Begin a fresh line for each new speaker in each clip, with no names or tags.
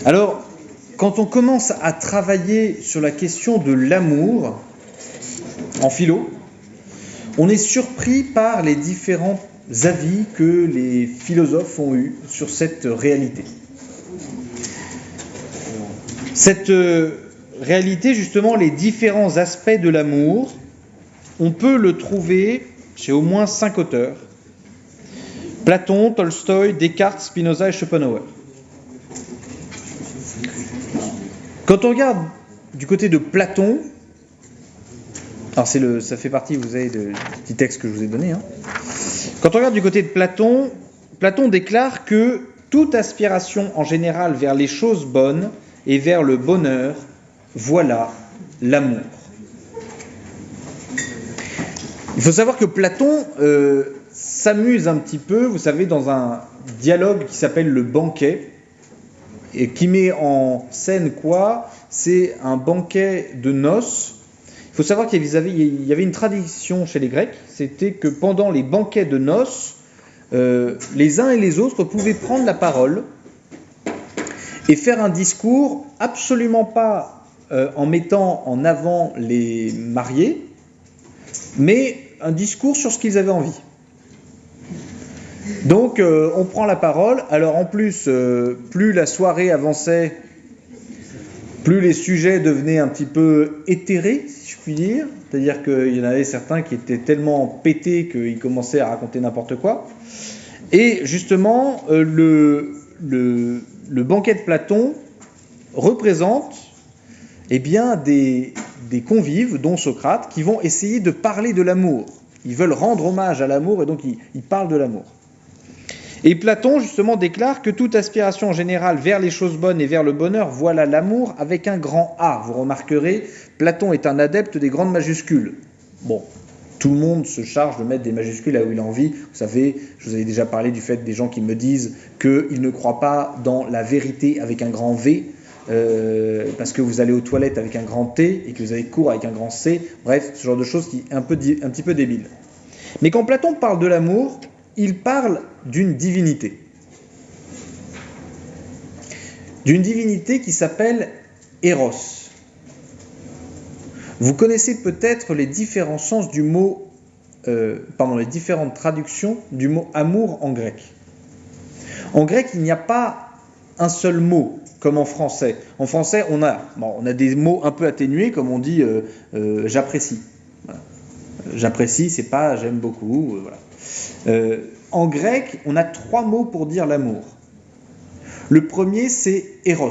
Alors, quand on commence à travailler sur la question de l'amour en philo, on est surpris par les différents avis que les philosophes ont eus sur cette réalité. Cette réalité, justement, les différents aspects de l'amour, on peut le trouver chez au moins 5 auteurs. Platon, Tolstoï, Descartes, Spinoza et Schopenhauer. Quand on regarde du côté de Platon, alors ça fait partie, vous savez, du petit texte que je vous ai donné. Quand on regarde du côté de Platon, Platon déclare que toute aspiration en général vers les choses bonnes et vers le bonheur, voilà l'amour. Il faut savoir que Platon s'amuse un petit peu, vous savez, dans un dialogue qui s'appelle le banquet, et qui met en scène quoi ? C'est un banquet de noces. Il faut savoir qu'il y avait une tradition chez les Grecs, c'était que pendant les banquets de noces, les uns et les autres pouvaient prendre la parole et faire un discours absolument pas en mettant en avant les mariés, mais un discours sur ce qu'ils avaient envie. Donc on prend la parole. Alors en plus, plus la soirée avançait, plus les sujets devenaient un petit peu éthérés, si je puis dire. C'est-à-dire qu'il y en avait certains qui étaient tellement pétés qu'ils commençaient à raconter n'importe quoi. Et justement, le banquet de Platon représente des convives, dont Socrate, qui vont essayer de parler de l'amour. Ils veulent rendre hommage à l'amour et donc ils parlent de l'amour. Et Platon, justement, déclare que toute aspiration générale vers les choses bonnes et vers le bonheur, voilà l'amour avec un grand A. Vous remarquerez, Platon est un adepte des grandes majuscules. Bon, tout le monde se charge de mettre des majuscules là où il a envie. Vous savez, je vous avais déjà parlé du fait des gens qui me disent qu'ils ne croient pas dans la vérité avec un grand V, parce que vous allez aux toilettes avec un grand T et que vous avez cours avec un grand C. Bref, ce genre de choses qui est un petit peu débile. Mais quand Platon parle de l'amour, il parle d'une divinité. D'une divinité qui s'appelle Eros. Vous connaissez peut-être les différents sens du mot, les différentes traductions du mot amour en grec. En grec, il n'y a pas un seul mot, comme en français. En français, on a des mots un peu atténués, comme on dit j'apprécie. Voilà. J'apprécie, c'est pas j'aime beaucoup. Voilà. En grec, on a 3 mots pour dire l'amour. Le premier, c'est Eros,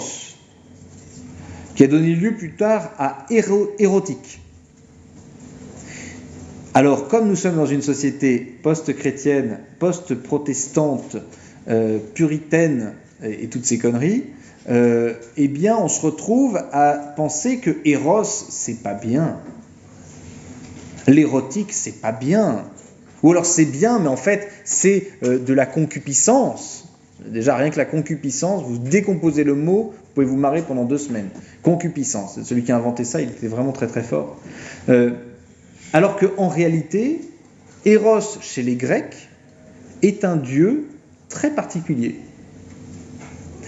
qui a donné lieu plus tard à érotique. Alors, comme nous sommes dans une société post-chrétienne, post-protestante, puritaine et toutes ces conneries, on se retrouve à penser que Eros, c'est pas bien. L'érotique, c'est pas bien. Ou alors c'est bien, mais en fait, c'est de la concupiscence. Déjà, rien que la concupiscence, vous décomposez le mot, vous pouvez vous marrer pendant 2 semaines. Concupiscence, celui qui a inventé ça, il était vraiment très très fort. Alors qu'en réalité, Eros, chez les Grecs, est un dieu très particulier.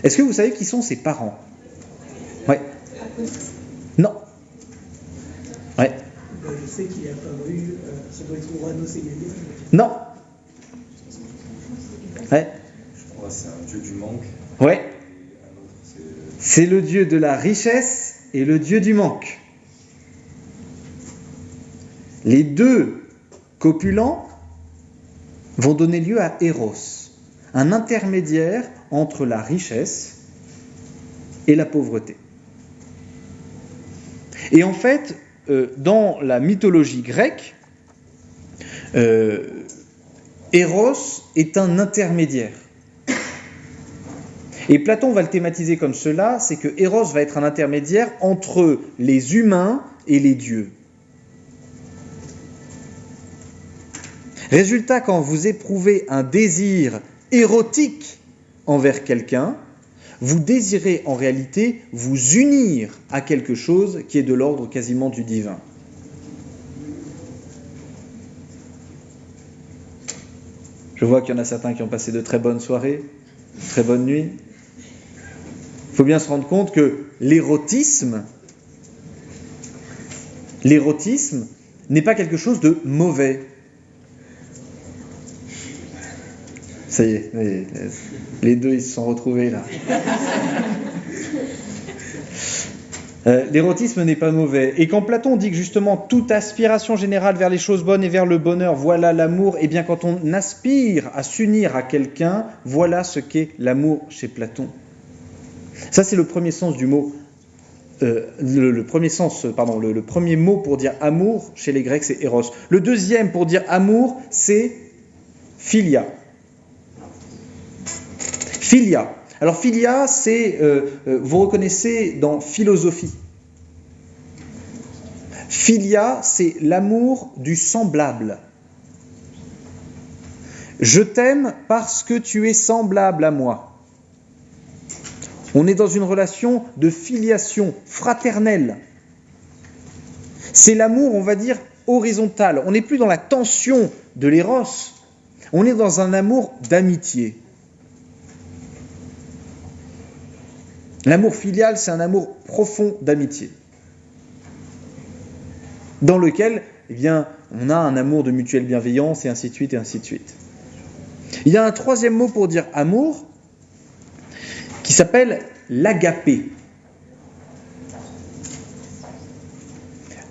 Est-ce que vous savez qui sont ses parents ? Ouais. Non. Ouais.
Je sais qu'il est apparu, ça doit être Uranus et Gaïa.
Non. Ouais.
Je crois que c'est un dieu du manque.
Ouais.
Et un autre,
c'est le dieu de la richesse et le dieu du manque. Les 2 copulants vont donner lieu à Eros, un intermédiaire entre la richesse et la pauvreté. Et en fait, dans la mythologie grecque, Eros est un intermédiaire. Et Platon va le thématiser comme cela, c'est que Eros va être un intermédiaire entre les humains et les dieux. Résultat, quand vous éprouvez un désir érotique envers quelqu'un, vous désirez en réalité vous unir à quelque chose qui est de l'ordre quasiment du divin. Je vois qu'il y en a certains qui ont passé de très bonnes soirées, de très bonnes nuits. Il faut bien se rendre compte que l'érotisme n'est pas quelque chose de mauvais. Ça y est, les deux ils se sont retrouvés là. L'érotisme n'est pas mauvais. Et quand Platon dit que justement toute aspiration générale vers les choses bonnes et vers le bonheur, voilà l'amour, et bien quand on aspire à s'unir à quelqu'un, voilà ce qu'est l'amour chez Platon. Ça c'est le premier sens du mot. Le premier mot pour dire amour chez les Grecs c'est éros. Le deuxième pour dire amour c'est philia. Philia. Alors philia, c'est, vous reconnaissez dans philosophie. Philia, c'est l'amour du semblable. Je t'aime parce que tu es semblable à moi. On est dans une relation de filiation fraternelle. C'est l'amour, on va dire, horizontal. On n'est plus dans la tension de l'éros. On est dans un amour d'amitié. L'amour filial, c'est un amour profond d'amitié, dans lequel, eh bien, on a un amour de mutuelle bienveillance, et ainsi de suite, et ainsi de suite. Il y a un troisième mot pour dire amour, qui s'appelle l'agapé.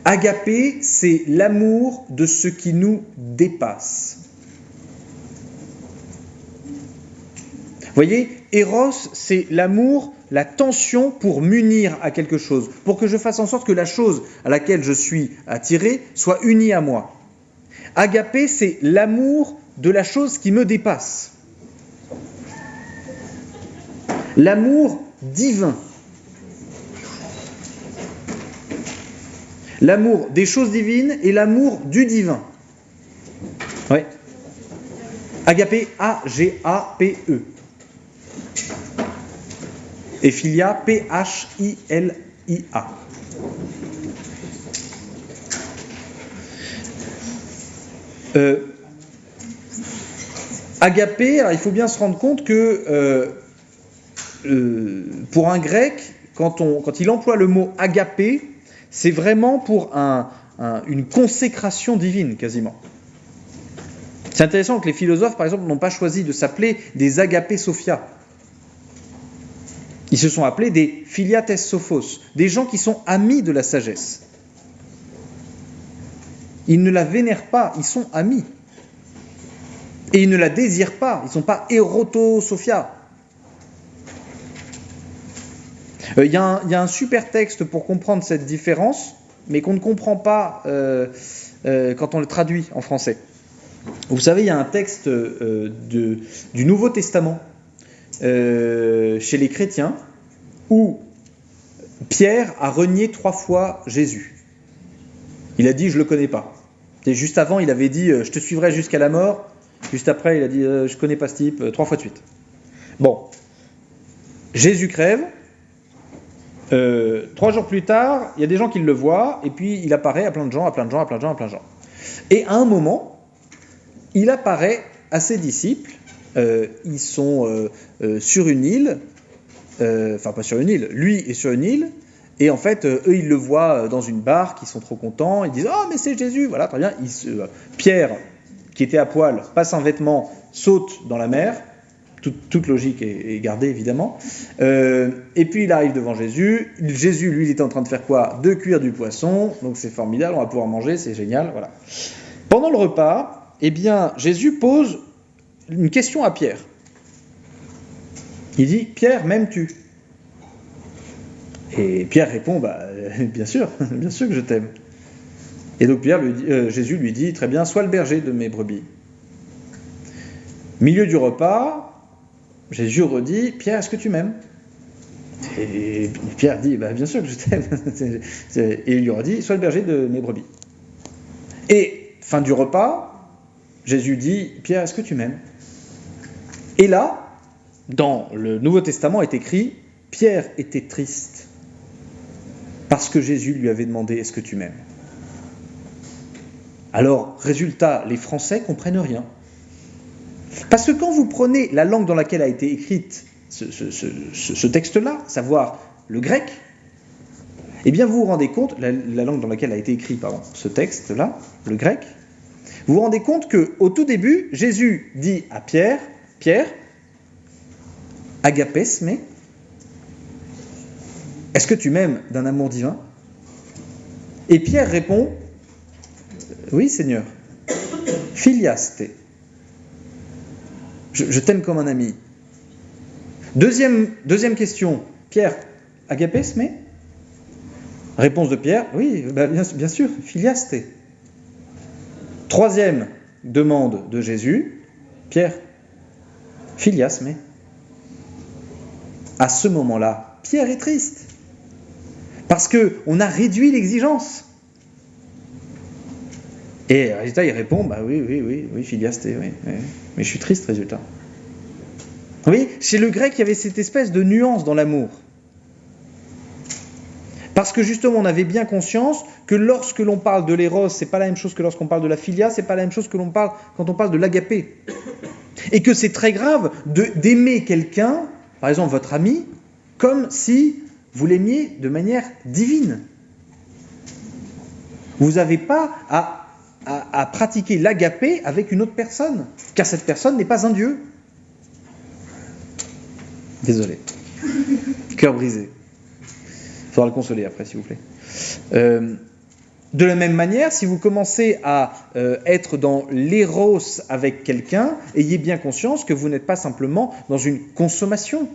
Agapé, c'est l'amour de ce qui nous dépasse. Vous voyez, Eros, c'est l'amour, la tension pour m'unir à quelque chose, pour que je fasse en sorte que la chose à laquelle je suis attiré soit unie à moi. Agapé, c'est l'amour de la chose qui me dépasse. L'amour divin. L'amour des choses divines et l'amour du divin. Ouais. Agapé, A-G-A-P-E. Et philia, P-H-I-L-I-A. Agapé, alors il faut bien se rendre compte que pour un grec, quand il emploie le mot agapé, c'est vraiment pour une consécration divine, quasiment. C'est intéressant que les philosophes, par exemple, n'ont pas choisi de s'appeler des agapés sophia. Ils se sont appelés des philiates sophos, des gens qui sont amis de la sagesse. Ils ne la vénèrent pas, ils sont amis. Et ils ne la désirent pas, ils ne sont pas érotosophia. Il y a un super texte pour comprendre cette différence, mais qu'on ne comprend pas quand on le traduit en français. Vous savez, il y a un texte du Nouveau Testament chez les chrétiens où Pierre a renié 3 fois Jésus. Il a dit « je ne le connais pas ». Et juste avant, il avait dit « je te suivrai jusqu'à la mort ». Juste après, il a dit « je ne connais pas ce type », 3 fois de suite. Bon, Jésus crève. 3 jours plus tard, il y a des gens qui le voient, et puis il apparaît à plein de gens. Et à un moment, il apparaît à ses disciples. Ils sont sur une île, enfin pas sur une île, lui est sur une île, et en fait, eux ils le voient dans une barque, ils sont trop contents, ils disent « oh mais c'est Jésus !» Voilà, très bien. Pierre, qui était à poil, passe un vêtement, saute dans la mer. Toute logique est gardée, évidemment. Et puis, il arrive devant Jésus. Jésus, lui, il était en train de faire quoi ? De cuire du poisson. Donc, c'est formidable, on va pouvoir manger, c'est génial. Voilà. Pendant le repas, eh bien, Jésus pose une question à Pierre. Il dit, « Pierre, m'aimes-tu » Et Pierre répond, bien sûr que je t'aime. Et donc, Jésus lui dit, « Très bien, sois le berger de mes brebis. » Milieu du repas, Jésus redit « Pierre, est-ce que tu m'aimes ?» Et Pierre dit « Bien sûr que je t'aime. » Et il lui redit « Sois le berger de mes brebis. » Et fin du repas, Jésus dit « Pierre, est-ce que tu m'aimes ?» Et là, dans le Nouveau Testament est écrit « Pierre était triste parce que Jésus lui avait demandé « Est-ce que tu m'aimes ?» Alors, résultat, les Français comprennent rien. Parce que quand vous prenez la langue dans laquelle a été écrite ce texte-là, savoir le grec, eh bien vous vous rendez compte, la langue dans laquelle a été écrit ce texte-là, le grec, vous vous rendez compte qu'au tout début, Jésus dit à Pierre, agapes me, est-ce que tu m'aimes d'un amour divin? Et Pierre répond, oui Seigneur, filiaste, je t'aime comme un ami. Deuxième question, Pierre, agapes me? Réponse de Pierre, oui, bien sûr, filiaste. Troisième demande de Jésus, Pierre, filias me. À ce moment-là, Pierre est triste. Parce qu'on a réduit l'exigence. Et résultat, il répond, oui, filiaste, oui. Mais je suis triste, résultat. Vous voyez, chez le grec, il y avait cette espèce de nuance dans l'amour. Parce que justement, on avait bien conscience que lorsque l'on parle de l'éros, c'est pas la même chose que lorsqu'on parle de la philia, c'est pas la même chose que l'on parle quand on parle de l'agapé. Et que c'est très grave d'aimer quelqu'un, par exemple votre ami, comme si vous l'aimiez de manière divine. Vous n'avez pas à pratiquer l'agapé avec une autre personne, car cette personne n'est pas un dieu. Désolé. Cœur brisé. Il faudra le consoler après, s'il vous plaît. De la même manière, si vous commencez à être dans l'éros avec quelqu'un, ayez bien conscience que vous n'êtes pas simplement dans une consommation.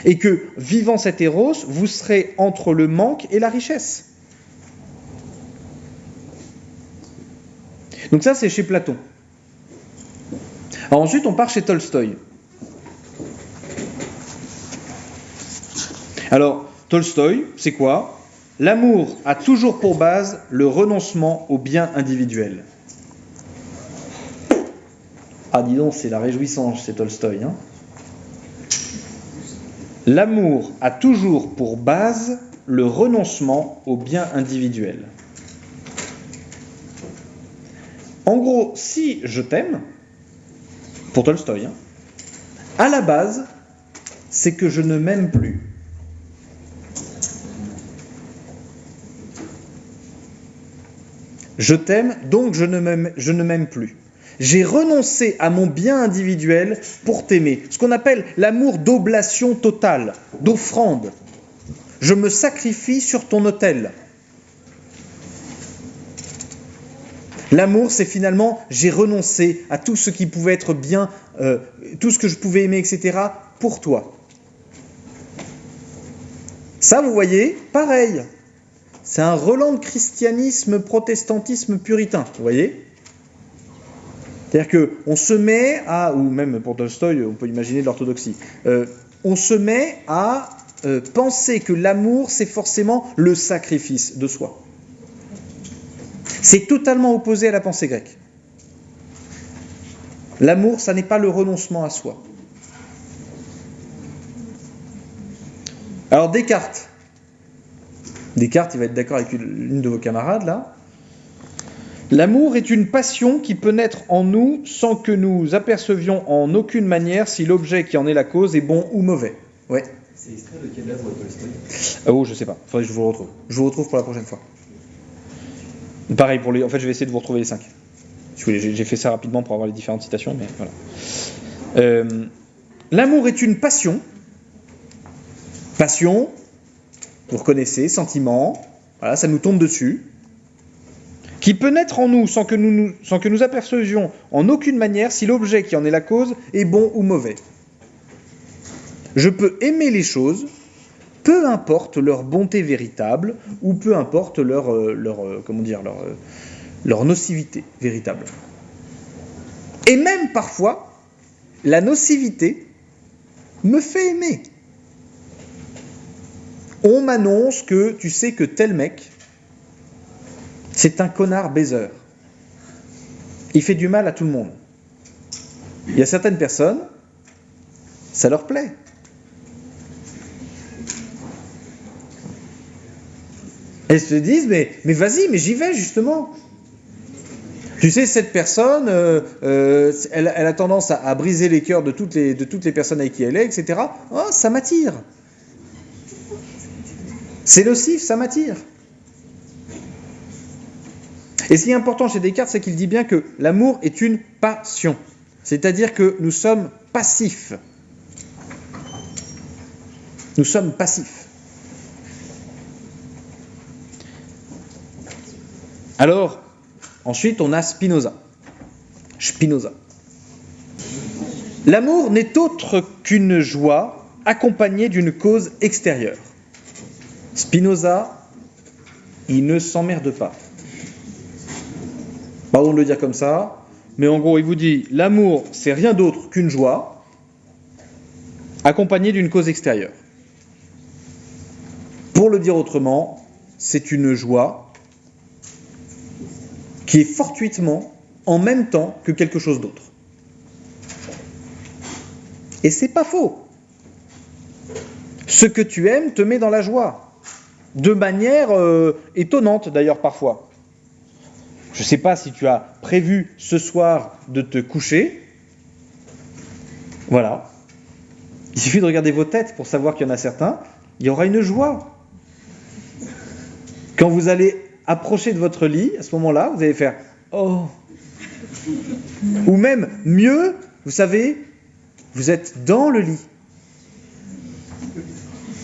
Et que, vivant cet éros, vous serez entre le manque et la richesse. Donc ça, c'est chez Platon. Alors ensuite, on part chez Tolstoï. Alors, Tolstoï, c'est quoi? L'amour a toujours pour base le renoncement au bien individuel. Ah, dis donc, c'est la réjouissance, c'est Tolstoï. Hein. L'amour a toujours pour base le renoncement au bien individuel. En gros, si je t'aime, pour Tolstoï, à la base, c'est que je ne m'aime plus. Je t'aime, donc je ne m'aime plus. J'ai renoncé à mon bien individuel pour t'aimer. Ce qu'on appelle l'amour d'oblation totale, d'offrande. Je me sacrifie sur ton autel. L'amour, c'est finalement, j'ai renoncé à tout ce qui pouvait être bien, tout ce que je pouvais aimer, etc., pour toi. Ça, vous voyez, pareil. C'est un relent de christianisme, protestantisme puritain, vous voyez ? C'est-à-dire qu'on se met à, ou même pour Tolstoï, on peut imaginer de l'orthodoxie, on se met à penser que l'amour, c'est forcément le sacrifice de soi. C'est totalement opposé à la pensée grecque. L'amour, ça n'est pas le renoncement à soi. Alors Descartes, il va être d'accord avec l'une de vos camarades là. L'amour est une passion qui peut naître en nous sans que nous apercevions en aucune manière si l'objet qui en est la cause est bon ou mauvais. Ouais.
C'est extrait de quelle œuvre Tolstoï ?
Oh, je sais pas. Faudrait que je vous le retrouve. Je vous retrouve pour la prochaine fois. Pareil pour les. En fait, je vais essayer de vous retrouver les 5. J'ai fait ça rapidement pour avoir les différentes citations, mais voilà. L'amour est une passion. Passion, vous reconnaissez, sentiment. Voilà, ça nous tombe dessus. Qui peut naître en nous sans que nous apercevions en aucune manière si l'objet qui en est la cause est bon ou mauvais. Je peux aimer les choses, peu importe leur bonté véritable ou peu importe leur nocivité véritable. Et même parfois, la nocivité me fait aimer. On m'annonce que tu sais que tel mec, c'est un connard baiseur. Il fait du mal à tout le monde. Il y a certaines personnes, ça leur plaît. Elles se disent, mais vas-y, mais j'y vais justement. Tu sais, cette personne, elle a tendance à briser les cœurs de toutes les personnes avec qui elle est, etc. Oh, ça m'attire. C'est nocif, ça m'attire. Et ce qui est important chez Descartes, c'est qu'il dit bien que l'amour est une passion. C'est-à-dire que nous sommes passifs. Nous sommes passifs. Alors, ensuite, on a Spinoza. L'amour n'est autre qu'une joie accompagnée d'une cause extérieure. Spinoza, il ne s'emmerde pas. Pardon de le dire comme ça, mais en gros, il vous dit, l'amour, c'est rien d'autre qu'une joie accompagnée d'une cause extérieure. Pour le dire autrement, c'est une joie qui est fortuitement en même temps que quelque chose d'autre. Et c'est pas faux. Ce que tu aimes te met dans la joie, de manière étonnante d'ailleurs parfois. Je ne sais pas si tu as prévu ce soir de te coucher. Voilà. Il suffit de regarder vos têtes pour savoir qu'il y en a certains. Il y aura une joie. Quand vous allez approcher de votre lit, à ce moment-là, vous allez faire « Oh !» Ou même, mieux, vous savez, vous êtes dans le lit.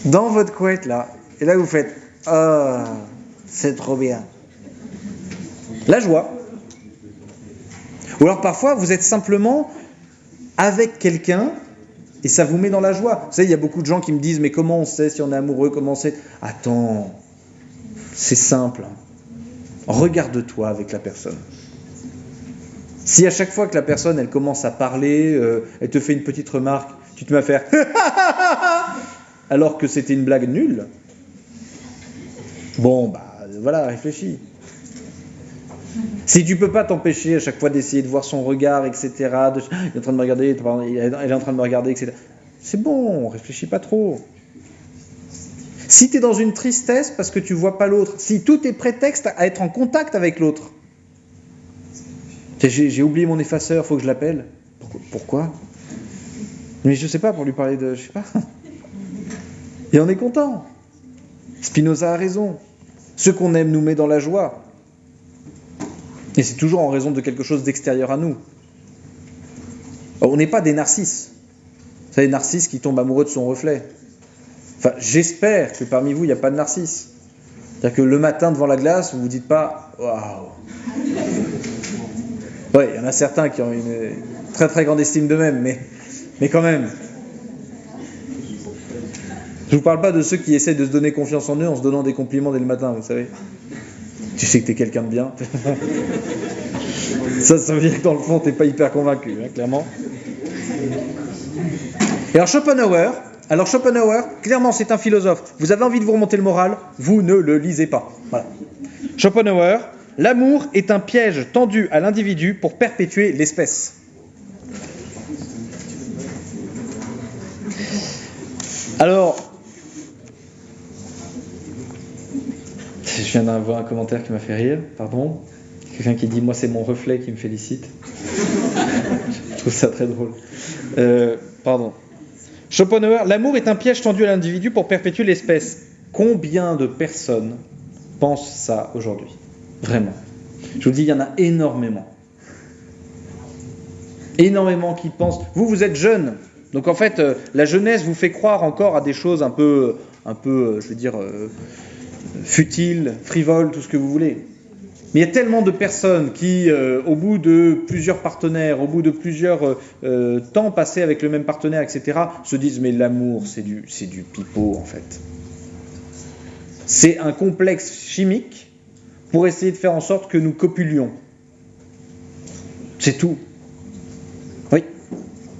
Dans votre couette, là. Et là, vous faites « Oh, c'est trop bien !» La joie. Ou alors parfois, vous êtes simplement avec quelqu'un et ça vous met dans la joie. Vous savez, il y a beaucoup de gens qui me disent « Mais comment on sait si on est amoureux? Comment on sait ?» Attends, c'est simple. Regarde-toi avec la personne. Si à chaque fois que la personne, elle commence à parler, elle te fait une petite remarque, tu te mets à faire « alors que c'était une blague nulle », bon, bah voilà, réfléchis. Si tu peux pas t'empêcher à chaque fois d'essayer de voir son regard, etc., il est en train de me regarder, elle est en train de me regarder, etc., c'est bon, réfléchis pas trop. Si tu es dans une tristesse parce que tu vois pas l'autre, si tout est prétexte à être en contact avec l'autre, j'ai oublié mon effaceur, faut que je l'appelle. Pourquoi? Mais je sais pas, pour lui parler de... je sais pas. Et on est content. Spinoza a raison. Ce qu'on aime nous met dans la joie. Et c'est toujours en raison de quelque chose d'extérieur à nous. On n'est pas des narcisses. Vous savez, des narcisses qui tombent amoureux de son reflet. Enfin, j'espère que parmi vous, il n'y a pas de narcisse. C'est-à-dire que le matin, devant la glace, vous ne vous dites pas « Waouh !» Oui, il y en a certains qui ont une très très grande estime d'eux-mêmes, mais quand même. Je ne vous parle pas de ceux qui essaient de se donner confiance en eux en se donnant des compliments dès le matin, vous savez. Tu sais que tu es quelqu'un de bien. Ça veut dire que dans le fond, tu n'es pas hyper convaincu, hein, clairement. Et alors Schopenhauer, clairement, c'est un philosophe. Vous avez envie de vous remonter le moral, vous ne le lisez pas. Voilà. Schopenhauer, l'amour est un piège tendu à l'individu pour perpétuer l'espèce. Alors, je viens d'avoir un commentaire qui m'a fait rire, pardon. Quelqu'un qui dit « Moi, c'est mon reflet qui me félicite ». Je trouve ça très drôle. Pardon. Schopenhauer, l'amour est un piège tendu à l'individu pour perpétuer l'espèce. Combien de personnes pensent ça aujourd'hui? Vraiment. Je vous dis, il y en a énormément. Énormément qui pensent. Vous êtes jeunes. Donc en fait, la jeunesse vous fait croire encore à des choses un peu je veux dire, futiles, frivoles, tout ce que vous voulez. Mais il y a tellement de personnes qui, au bout de plusieurs partenaires, au bout de plusieurs temps passés avec le même partenaire, etc., se disent « mais l'amour, c'est du pipeau, en fait ». C'est un complexe chimique pour essayer de faire en sorte que nous copulions. C'est tout. Oui.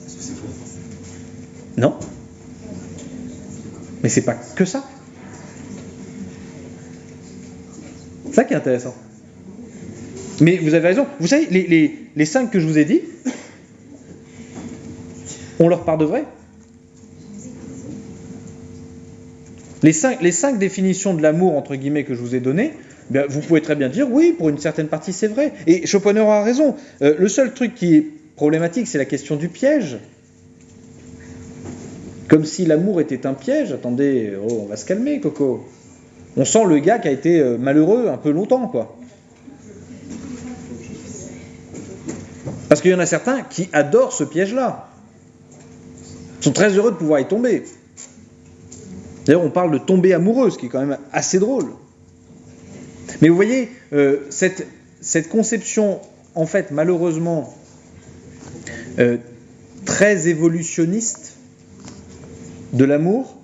Est-ce que c'est faux?
Non. Mais c'est pas que ça. C'est ça qui est intéressant. Mais vous avez raison. Vous savez, les 5 que je vous ai dit, on leur part de vrai. Les cinq définitions de l'amour, entre guillemets, que je vous ai données, bien, vous pouvez très bien dire oui, pour une certaine partie c'est vrai. Et Schopenhauer a raison. Le seul truc qui est problématique, c'est la question du piège. Comme si l'amour était un piège. Attendez, on va se calmer, Coco. On sent le gars qui a été malheureux un peu longtemps, quoi. Parce qu'il y en a certains qui adorent ce piège-là. Ils sont très heureux de pouvoir y tomber. D'ailleurs, on parle de tomber amoureux, ce qui est quand même assez drôle. Mais vous voyez, cette conception, en fait, malheureusement, très évolutionniste de l'amour,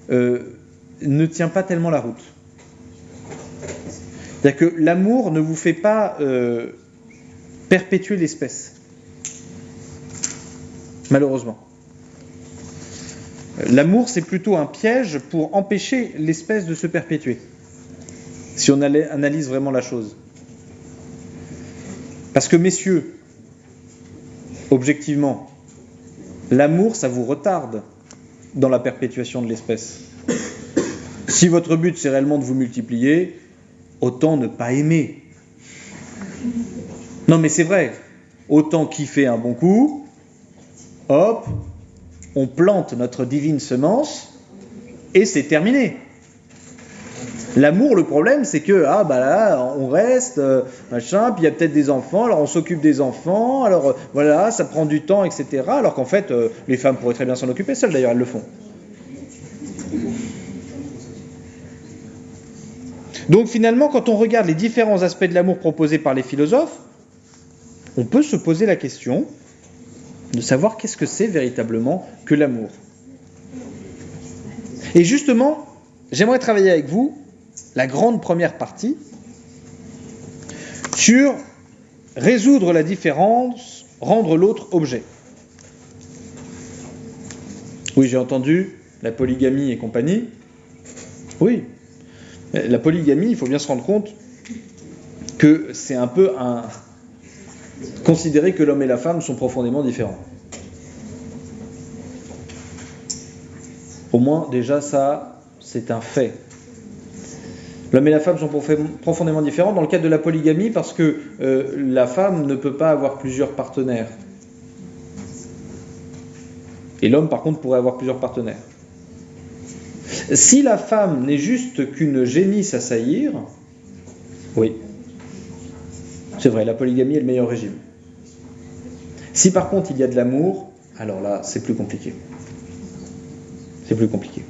ne tient pas tellement la route. C'est-à-dire que l'amour ne vous fait pas perpétuer l'espèce. Malheureusement. L'amour, c'est plutôt un piège pour empêcher l'espèce de se perpétuer. Si on analyse vraiment la chose. Parce que, messieurs, objectivement, l'amour, ça vous retarde dans la perpétuation de l'espèce. Si votre but, c'est réellement de vous multiplier, autant ne pas aimer. Non, mais c'est vrai. Autant kiffer un bon coup, hop, on plante notre divine semence et c'est terminé. L'amour, le problème, c'est que, là, on reste, machin, puis il y a peut-être des enfants, alors on s'occupe des enfants, alors voilà, ça prend du temps, etc. Alors qu'en fait, les femmes pourraient très bien s'en occuper seules, d'ailleurs, elles le font. Donc finalement, quand on regarde les différents aspects de l'amour proposés par les philosophes, on peut se poser la question de savoir qu'est-ce que c'est véritablement que l'amour. Et justement, j'aimerais travailler avec vous la grande première partie sur résoudre la différence, rendre l'autre objet. Oui, j'ai entendu la polygamie et compagnie. Oui, la polygamie, il faut bien se rendre compte que c'est un peu considérer que l'homme et la femme sont profondément différents. Au moins, déjà, ça, c'est un fait. L'homme et la femme sont profondément différents dans le cadre de la polygamie parce que la femme ne peut pas avoir plusieurs partenaires. Et l'homme, par contre, pourrait avoir plusieurs partenaires. Si la femme n'est juste qu'une génisse à saillir, oui, c'est vrai, la polygamie est le meilleur régime. Si par contre il y a de l'amour, alors là, c'est plus compliqué. C'est plus compliqué.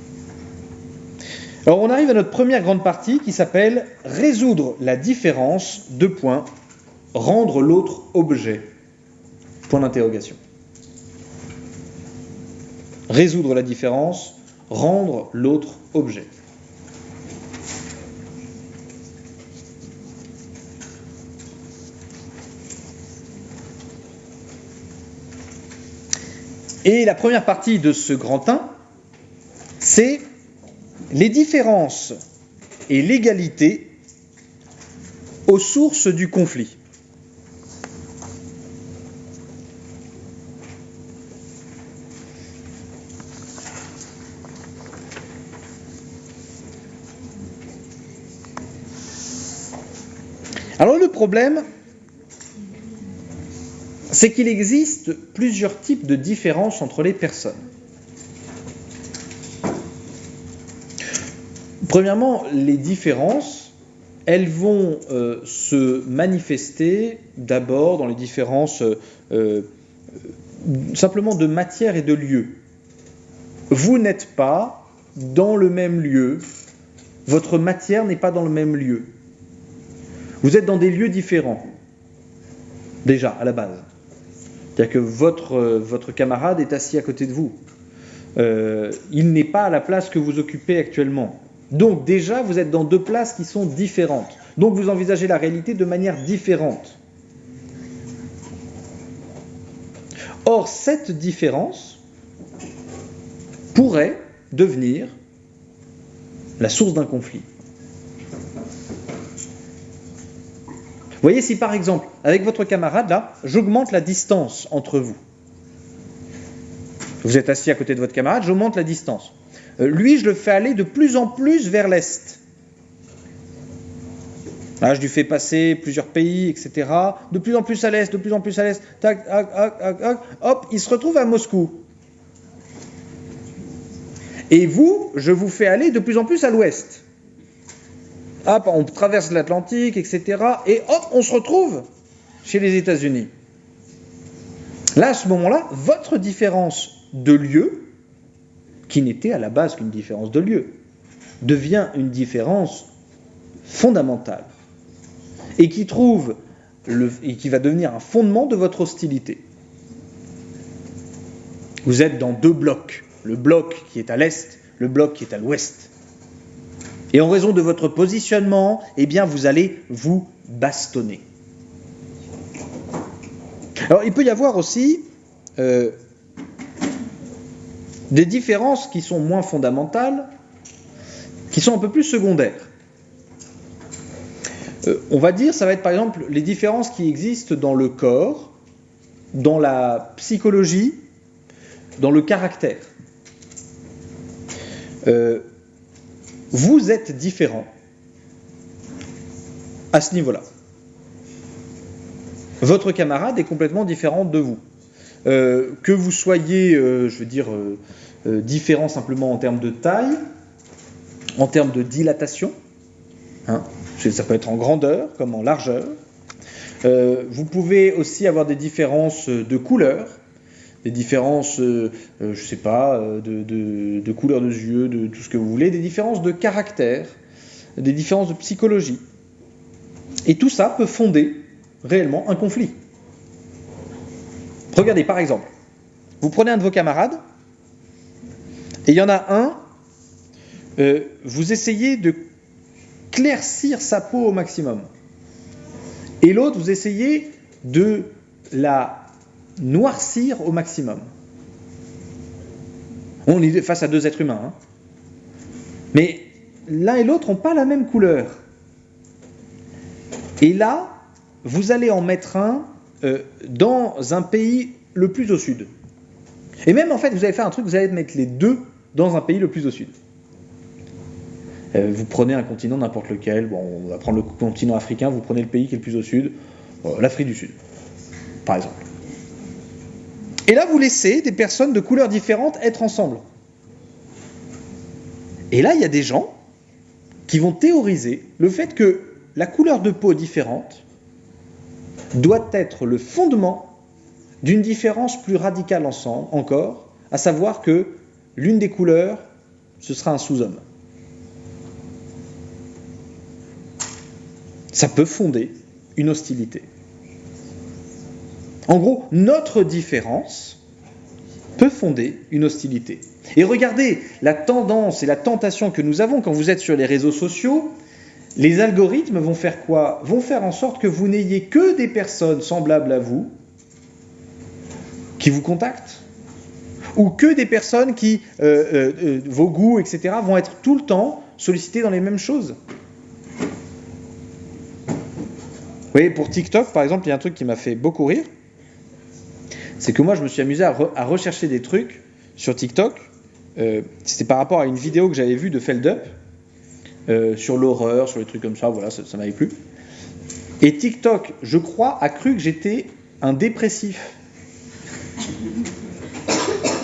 Alors on arrive à notre première grande partie qui s'appelle « Résoudre la différence, : rendre l'autre objet. » Point d'interrogation. Résoudre la différence, rendre l'autre objet. Et la première partie de ce grand 1, c'est les différences et l'égalité aux sources du conflit. Alors le problème, c'est qu'il existe plusieurs types de différences entre les personnes. Premièrement, les différences, elles vont se manifester d'abord dans les différences simplement de matière et de lieu. Vous n'êtes pas dans le même lieu, votre matière n'est pas dans le même lieu. Vous êtes dans des lieux différents, déjà, à la base. C'est-à-dire que votre camarade est assis à côté de vous. Il n'est pas à la place que vous occupez actuellement. Donc déjà, vous êtes dans deux places qui sont différentes. Donc vous envisagez la réalité de manière différente. Or, cette différence pourrait devenir la source d'un conflit. Vous voyez, si par exemple, avec votre camarade, là, j'augmente la distance entre vous. Vous êtes assis à côté de votre camarade, j'augmente la distance. Lui, je le fais aller de plus en plus vers l'est. Là, je lui fais passer plusieurs pays, etc. De plus en plus à l'est, de plus en plus à l'est. Tac, tac, tac, tac, tac. Hop, il se retrouve à Moscou. Et vous, je vous fais aller de plus en plus à l'ouest. Hop, on traverse l'Atlantique, etc. Et hop, on se retrouve chez les États-Unis. Là, à ce moment-là, votre différence de lieu, qui n'était à la base qu'une différence de lieu, devient une différence fondamentale et qui va devenir un fondement de votre hostilité. Vous êtes dans deux blocs, le bloc qui est à l'est, le bloc qui est à l'ouest. Et en raison de votre positionnement, eh bien, vous allez vous bastonner. Alors, il peut y avoir aussi des différences qui sont moins fondamentales, qui sont un peu plus secondaires. On va dire, ça va être par exemple les différences qui existent dans le corps, dans la psychologie, dans le caractère. Vous êtes différent à ce niveau-là. Votre camarade est complètement différent de vous. Que vous soyez, différent simplement en termes de taille, en termes de dilatation, hein, ça peut être en grandeur comme en largeur. Vous pouvez aussi avoir des différences de couleur, des différences, de couleur de yeux, de tout ce que vous voulez, des différences de caractère, des différences de psychologie. Et tout ça peut fonder réellement un conflit. Regardez, par exemple, vous prenez un de vos camarades, et il y en a un, vous essayez de claircir sa peau au maximum. Et l'autre, vous essayez de la noircir au maximum. On est face à deux êtres humains. Hein. Mais l'un et l'autre n'ont pas la même couleur. Et là, vous allez en mettre un dans un pays le plus au sud. Et même en fait, vous allez faire un truc, vous allez mettre les deux dans un pays le plus au sud. Vous prenez un continent, n'importe lequel, on va prendre le continent africain, vous prenez le pays qui est le plus au sud, l'Afrique du Sud, par exemple. Et là, vous laissez des personnes de couleurs différentes être ensemble. Et là, il y a des gens qui vont théoriser le fait que la couleur de peau différente doit être le fondement d'une différence plus radicale encore, à savoir que l'une des couleurs, ce sera un sous-homme. Ça peut fonder une hostilité. En gros, notre différence peut fonder une hostilité. Et regardez la tendance et la tentation que nous avons quand vous êtes sur les réseaux sociaux. Les algorithmes vont faire quoi ? Vont faire en sorte que vous n'ayez que des personnes semblables à vous qui vous contactent, ou que des personnes qui, vos goûts, etc., vont être tout le temps sollicités dans les mêmes choses. Vous voyez, pour TikTok, par exemple, il y a un truc qui m'a fait beaucoup rire. C'est que moi, je me suis amusé à rechercher des trucs sur TikTok. C'était par rapport à une vidéo que j'avais vue de Feldup, sur l'horreur, sur les trucs comme ça, voilà, ça m'avait plu. Et TikTok, je crois, a cru que j'étais un dépressif.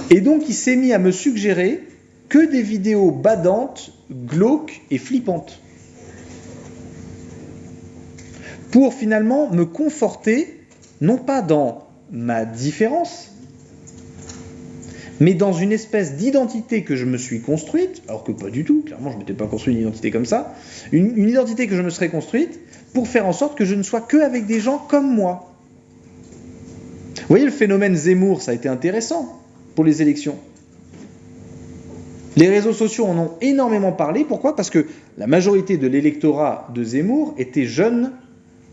Et donc, il s'est mis à me suggérer que des vidéos badantes, glauques et flippantes. Pour finalement me conforter, non pas dans ma différence, mais dans une espèce d'identité que je me suis construite, alors que pas du tout, clairement je ne m'étais pas construit une identité comme ça, une identité que je me serais construite pour faire en sorte que je ne sois qu'avec des gens comme moi. Vous voyez le phénomène Zemmour, ça a été intéressant pour les élections. Les réseaux sociaux en ont énormément parlé, pourquoi ? Parce que la majorité de l'électorat de Zemmour était jeune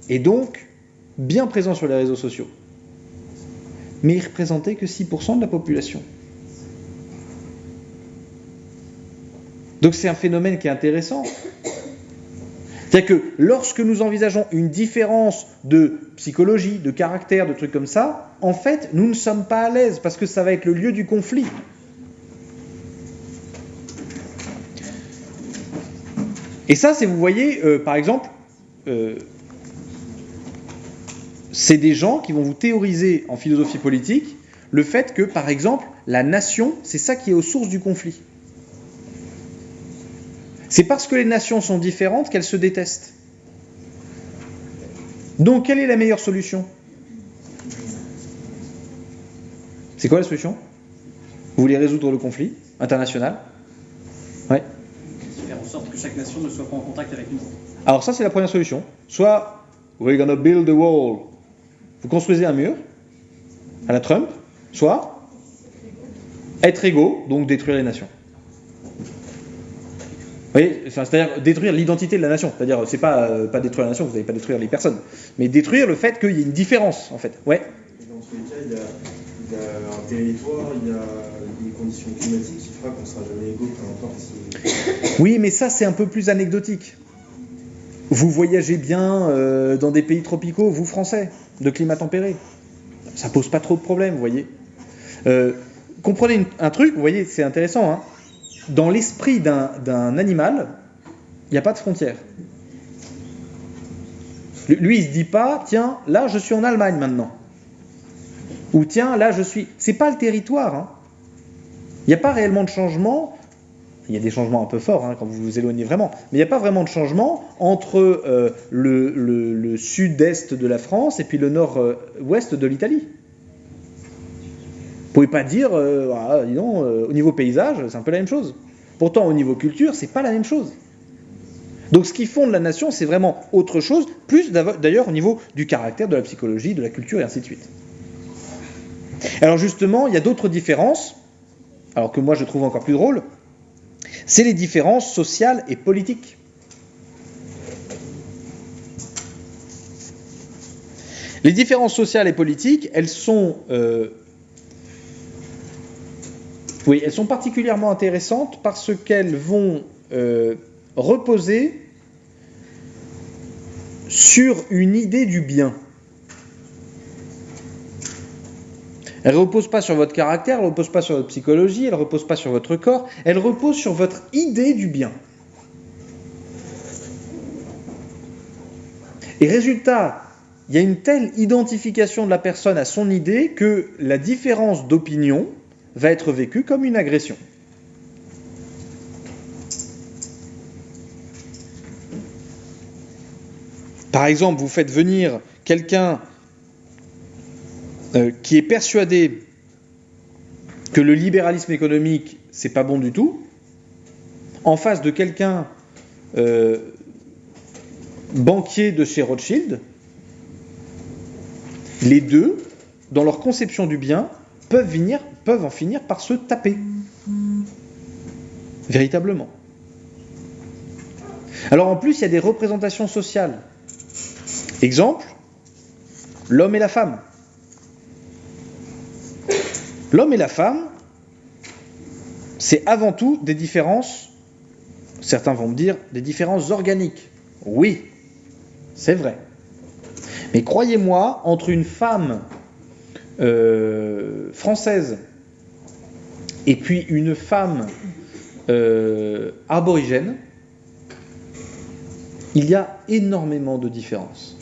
et donc bien présent sur les réseaux sociaux. Mais il ne représentait que 6% de la population. Donc c'est un phénomène qui est intéressant. C'est-à-dire que lorsque nous envisageons une différence de psychologie, de caractère, de trucs comme ça, en fait, nous ne sommes pas à l'aise parce que ça va être le lieu du conflit. Et ça, c'est, vous voyez, par exemple, c'est des gens qui vont vous théoriser en philosophie politique le fait que, par exemple, la nation, c'est ça qui est aux sources du conflit. C'est parce que les nations sont différentes qu'elles se détestent. Donc, quelle est la meilleure solution ? C'est quoi la solution ? Vous voulez résoudre le conflit international ? Ouais.
Faire en sorte que chaque nation ne soit pas en contact avec une autre.
Alors ça, c'est la première solution. Soit, we're gonna build a wall. Vous construisez un mur, à la Trump. Soit, être égaux, donc détruire les nations. Vous voyez, c'est-à-dire détruire l'identité de la nation. C'est-à-dire, c'est pas détruire la nation, vous n'allez pas détruire les personnes. Mais détruire le fait qu'il y ait une différence, en fait. Ouais.
Et dans tous les cas, il y a un territoire, il y a des conditions climatiques qui fera qu'on ne sera jamais égaux, peu importe si...
Oui, mais ça, c'est un peu plus anecdotique. Vous voyagez bien dans des pays tropicaux, vous Français, de climat tempéré. Ça pose pas trop de problèmes, vous voyez. Comprenez un truc, vous voyez, c'est intéressant. Hein. Dans l'esprit d'un animal, il n'y a pas de frontières. Lui, il se dit pas, tiens, là, je suis en Allemagne maintenant. Ou tiens, là, je suis... C'est pas le territoire. Hein. Il n'y a pas réellement de changement. Il y a des changements un peu forts hein, quand vous vous éloignez vraiment. Mais il n'y a pas vraiment de changement entre le sud-est de la France et puis le nord-ouest de l'Italie. Vous ne pouvez pas dire, dis donc, au niveau paysage, c'est un peu la même chose. Pourtant, au niveau culture, c'est pas la même chose. Donc ce qui fonde la nation, c'est vraiment autre chose, plus d'ailleurs au niveau du caractère, de la psychologie, de la culture et ainsi de suite. Alors justement, il y a d'autres différences, alors que moi je trouve encore plus drôle, c'est les différences sociales et politiques. Les différences sociales et politiques, elles sont particulièrement intéressantes parce qu'elles vont reposer sur une idée du bien. Elle ne repose pas sur votre caractère, elle ne repose pas sur votre psychologie, elle ne repose pas sur votre corps, elle repose sur votre idée du bien. Et résultat, il y a une telle identification de la personne à son idée que la différence d'opinion va être vécue comme une agression. Par exemple, vous faites venir quelqu'un qui est persuadé que le libéralisme économique, c'est pas bon du tout, en face de quelqu'un banquier de chez Rothschild, les deux, dans leur conception du bien, peuvent en finir par se taper. Véritablement. Alors en plus, il y a des représentations sociales. Exemple, l'homme et la femme. L'homme et la femme, c'est avant tout des différences, certains vont me dire, des différences organiques. Oui, c'est vrai. Mais croyez-moi, entre une femme française et puis une femme aborigène, il y a énormément de différences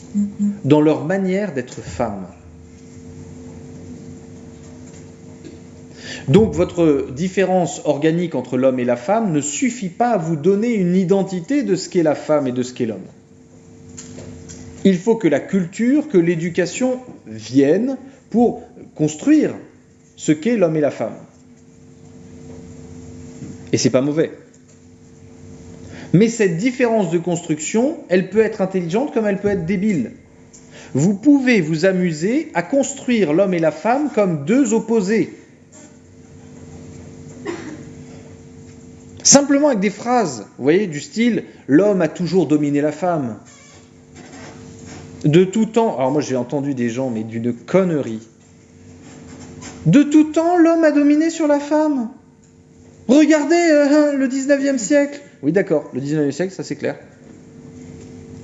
dans leur manière d'être femme. Donc votre différence organique entre l'homme et la femme ne suffit pas à vous donner une identité de ce qu'est la femme et de ce qu'est l'homme. Il faut que la culture, que l'éducation viennent pour construire ce qu'est l'homme et la femme. Et c'est pas mauvais. Mais cette différence de construction, elle peut être intelligente comme elle peut être débile. Vous pouvez vous amuser à construire l'homme et la femme comme deux opposés. Simplement avec des phrases, vous voyez, du style « l'homme a toujours dominé la femme ». De tout temps, alors moi j'ai entendu des gens, mais d'une connerie. De tout temps, l'homme a dominé sur la femme. Regardez le 19e siècle. Oui, d'accord, le 19e siècle, ça c'est clair.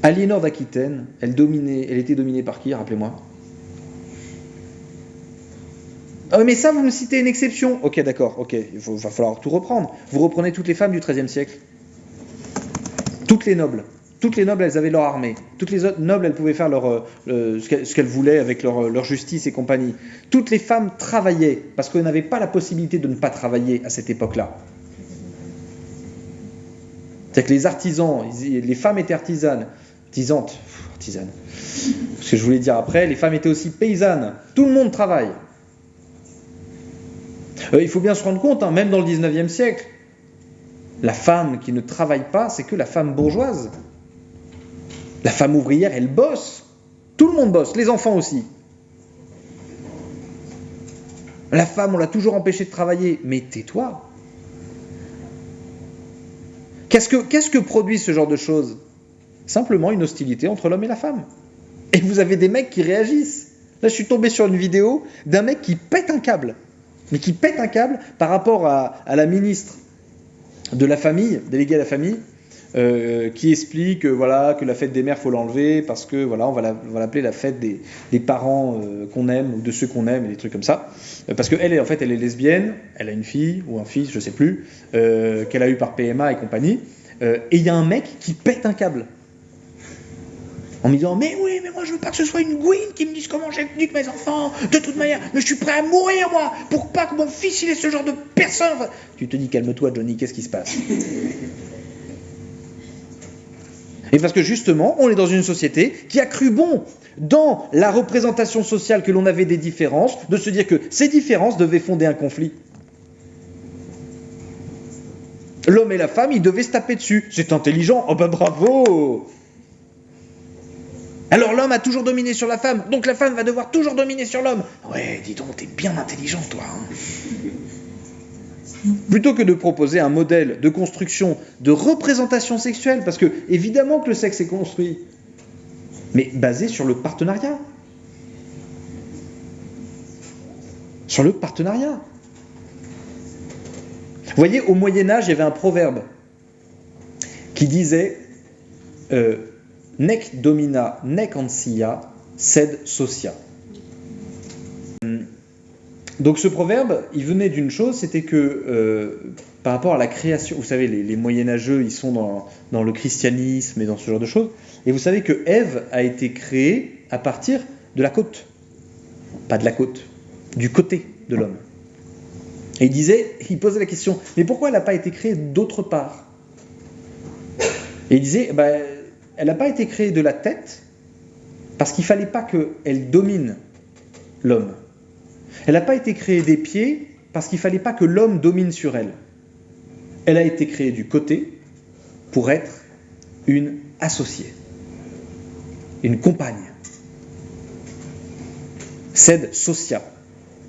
Aliénor d'Aquitaine, elle était dominée par qui, rappelez-moi? Ah, mais ça, vous me citez une exception. Ok, d'accord, ok, va falloir tout reprendre. Vous reprenez toutes les femmes du XIIIe siècle. Toutes les nobles, elles avaient leur armée. Toutes les autres nobles, elles pouvaient faire ce qu'elles voulaient avec leur justice et compagnie. Toutes les femmes travaillaient, parce qu'on n'avait pas la possibilité de ne pas travailler à cette époque-là. C'est-à-dire que les artisans, les femmes étaient artisanes. Ce que je voulais dire après, les femmes étaient aussi paysannes. Tout le monde travaille. Il faut bien se rendre compte, même dans le 19e siècle, la femme qui ne travaille pas, c'est que la femme bourgeoise. La femme ouvrière, elle bosse. Tout le monde bosse, les enfants aussi. La femme, on l'a toujours empêchée de travailler. Mais tais-toi. Qu'est-ce que produit ce genre de choses ? Simplement une hostilité entre l'homme et la femme. Et vous avez des mecs qui réagissent. Là, je suis tombé sur une vidéo d'un mec qui pète un câble. Mais qui pète un câble par rapport à la ministre de la famille, déléguée à la famille, qui explique que la fête des mères, il faut l'enlever parce que on va l'appeler la fête des parents qu'on aime ou de ceux qu'on aime et des trucs comme ça. Parce qu'elle, en fait, elle est lesbienne, elle a une fille ou un fils, je sais plus, qu'elle a eu par PMA et compagnie. Et il y a un mec qui pète un câble. En me disant, mais moi je veux pas que ce soit une gouine qui me dise comment j'éduque mes enfants, de toute manière, mais je suis prêt à mourir moi, pour pas que mon fils il ait ce genre de personne. Enfin, tu te dis, calme-toi Johnny, qu'est-ce qui se passe ? Et parce que justement, on est dans une société qui a cru bon, dans la représentation sociale que l'on avait des différences, de se dire que ces différences devaient fonder un conflit. L'homme et la femme, ils devaient se taper dessus. C'est intelligent, oh bah bravo ! Alors l'homme a toujours dominé sur la femme, donc la femme va devoir toujours dominer sur l'homme. Ouais, dis donc, t'es bien intelligent, toi. Plutôt que de proposer un modèle de construction, de représentation sexuelle, parce que évidemment que le sexe est construit, mais basé sur le partenariat. Sur le partenariat. Vous voyez, au Moyen-Âge, il y avait un proverbe qui disait nec domina nec ancia sed socia. Donc ce proverbe, il venait d'une chose, c'était que par rapport à la création, vous savez, les moyenâgeux, ils sont dans le christianisme et dans ce genre de choses, et vous savez que Ève a été créée à partir de la côte, pas de la côte, du côté de l'homme. Et il posait la question, mais pourquoi elle n'a pas été créée d'autre part ? Et il disait, elle n'a pas été créée de la tête, parce qu'il ne fallait pas qu'elle domine l'homme. Elle n'a pas été créée des pieds, parce qu'il ne fallait pas que l'homme domine sur elle. Elle a été créée du côté, pour être une associée, une compagne. Sed socia,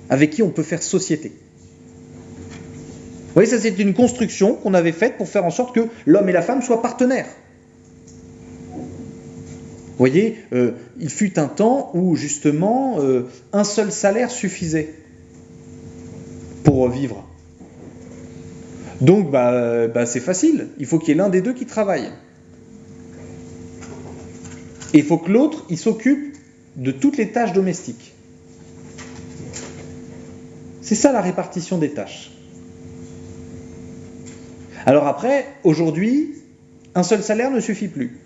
avec qui on peut faire société. Vous voyez, ça c'est une construction qu'on avait faite pour faire en sorte que l'homme et la femme soient partenaires. Vous voyez, il fut un temps où justement un seul salaire suffisait pour vivre. Donc c'est facile, il faut qu'il y ait l'un des deux qui travaille. Et il faut que l'autre il s'occupe de toutes les tâches domestiques. C'est ça la répartition des tâches. Alors après, aujourd'hui, un seul salaire ne suffit plus.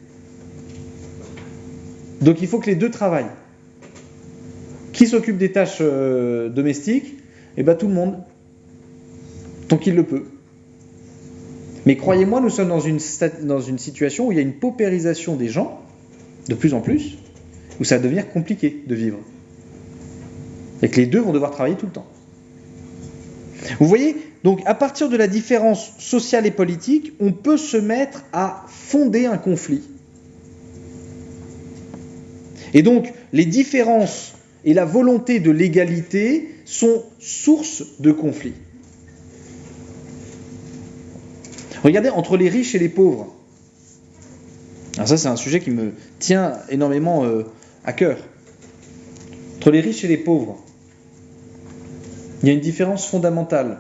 Donc il faut que les deux travaillent. Qui s'occupe des tâches domestiques ? Tout le monde, tant qu'il le peut. Mais croyez-moi, nous sommes dans une situation où il y a une paupérisation des gens, de plus en plus, où ça va devenir compliqué de vivre. Et que les deux vont devoir travailler tout le temps. Vous voyez, donc à partir de la différence sociale et politique, on peut se mettre à fonder un conflit. Et donc, les différences et la volonté de l'égalité sont source de conflits. Regardez, entre les riches et les pauvres. Alors ça, c'est un sujet qui me tient énormément à cœur. Entre les riches et les pauvres, il y a une différence fondamentale.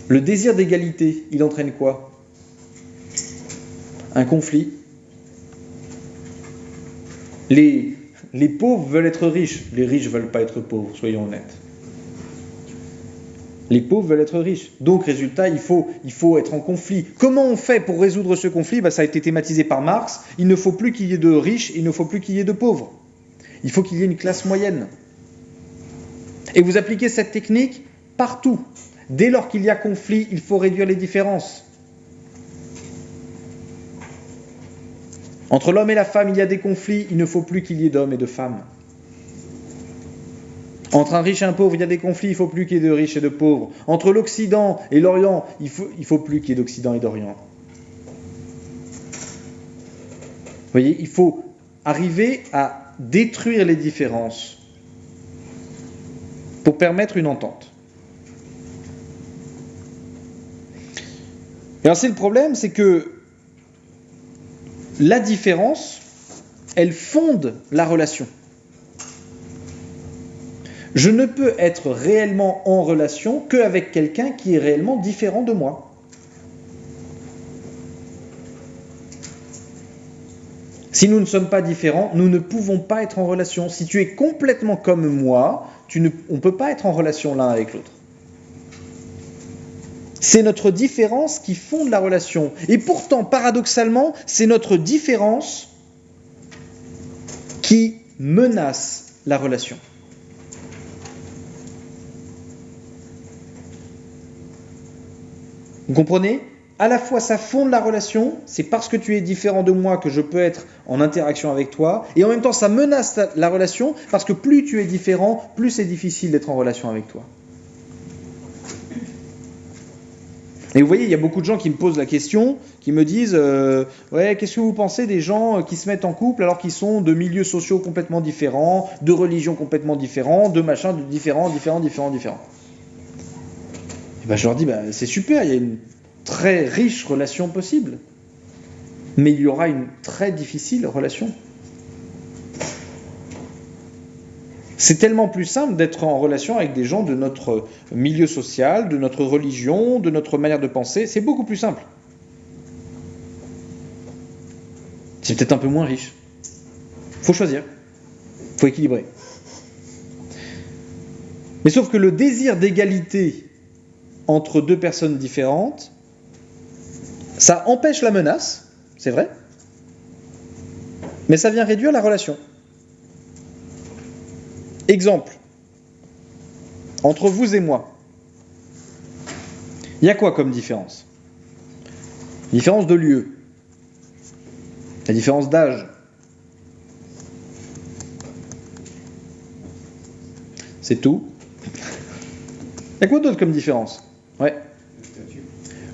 Le désir d'égalité, il entraîne quoi ? Un conflit. Les pauvres veulent être riches, les riches ne veulent pas être pauvres, soyons honnêtes. Les pauvres veulent être riches. Donc, résultat, il faut être en conflit. Comment on fait pour résoudre ce conflit ? Ça a été thématisé par Marx. Il ne faut plus qu'il y ait de riches, il ne faut plus qu'il y ait de pauvres. Il faut qu'il y ait une classe moyenne. Et vous appliquez cette technique partout. Dès lors qu'il y a conflit, il faut réduire les différences. Entre l'homme et la femme, il y a des conflits, il ne faut plus qu'il y ait d'hommes et de femmes. Entre un riche et un pauvre, il y a des conflits, il ne faut plus qu'il y ait de riches et de pauvres. Entre l'Occident et l'Orient, il faut plus qu'il y ait d'Occident et d'Orient. Vous voyez, il faut arriver à détruire les différences pour permettre une entente. Et alors c'est le problème, c'est que la différence, elle fonde la relation. Je ne peux être réellement en relation qu'avec quelqu'un qui est réellement différent de moi. Si nous ne sommes pas différents, nous ne pouvons pas être en relation. Si tu es complètement comme moi, on ne peut pas être en relation l'un avec l'autre. C'est notre différence qui fonde la relation. Et pourtant, paradoxalement, c'est notre différence qui menace la relation. Vous comprenez ? À la fois, ça fonde la relation, c'est parce que tu es différent de moi que je peux être en interaction avec toi, et en même temps, ça menace la relation, parce que plus tu es différent, plus c'est difficile d'être en relation avec toi. Et vous voyez, il y a beaucoup de gens qui me posent la question, qui me disent ouais, qu'est-ce que vous pensez des gens qui se mettent en couple alors qu'ils sont de milieux sociaux complètement différents, de religions complètement différents, de machins différents. Et je leur dis, c'est super, il y a une très riche relation possible, mais il y aura une très difficile relation. C'est tellement plus simple d'être en relation avec des gens de notre milieu social, de notre religion, de notre manière de penser. C'est beaucoup plus simple. C'est peut-être un peu moins riche. Faut choisir. Faut équilibrer. Mais sauf que le désir d'égalité entre deux personnes différentes, ça empêche la menace, c'est vrai, mais ça vient réduire la relation. Exemple, entre vous et moi, il y a quoi comme différence ? Différence de lieu, la différence d'âge. C'est tout. Il y a quoi d'autre comme différence ? Ouais.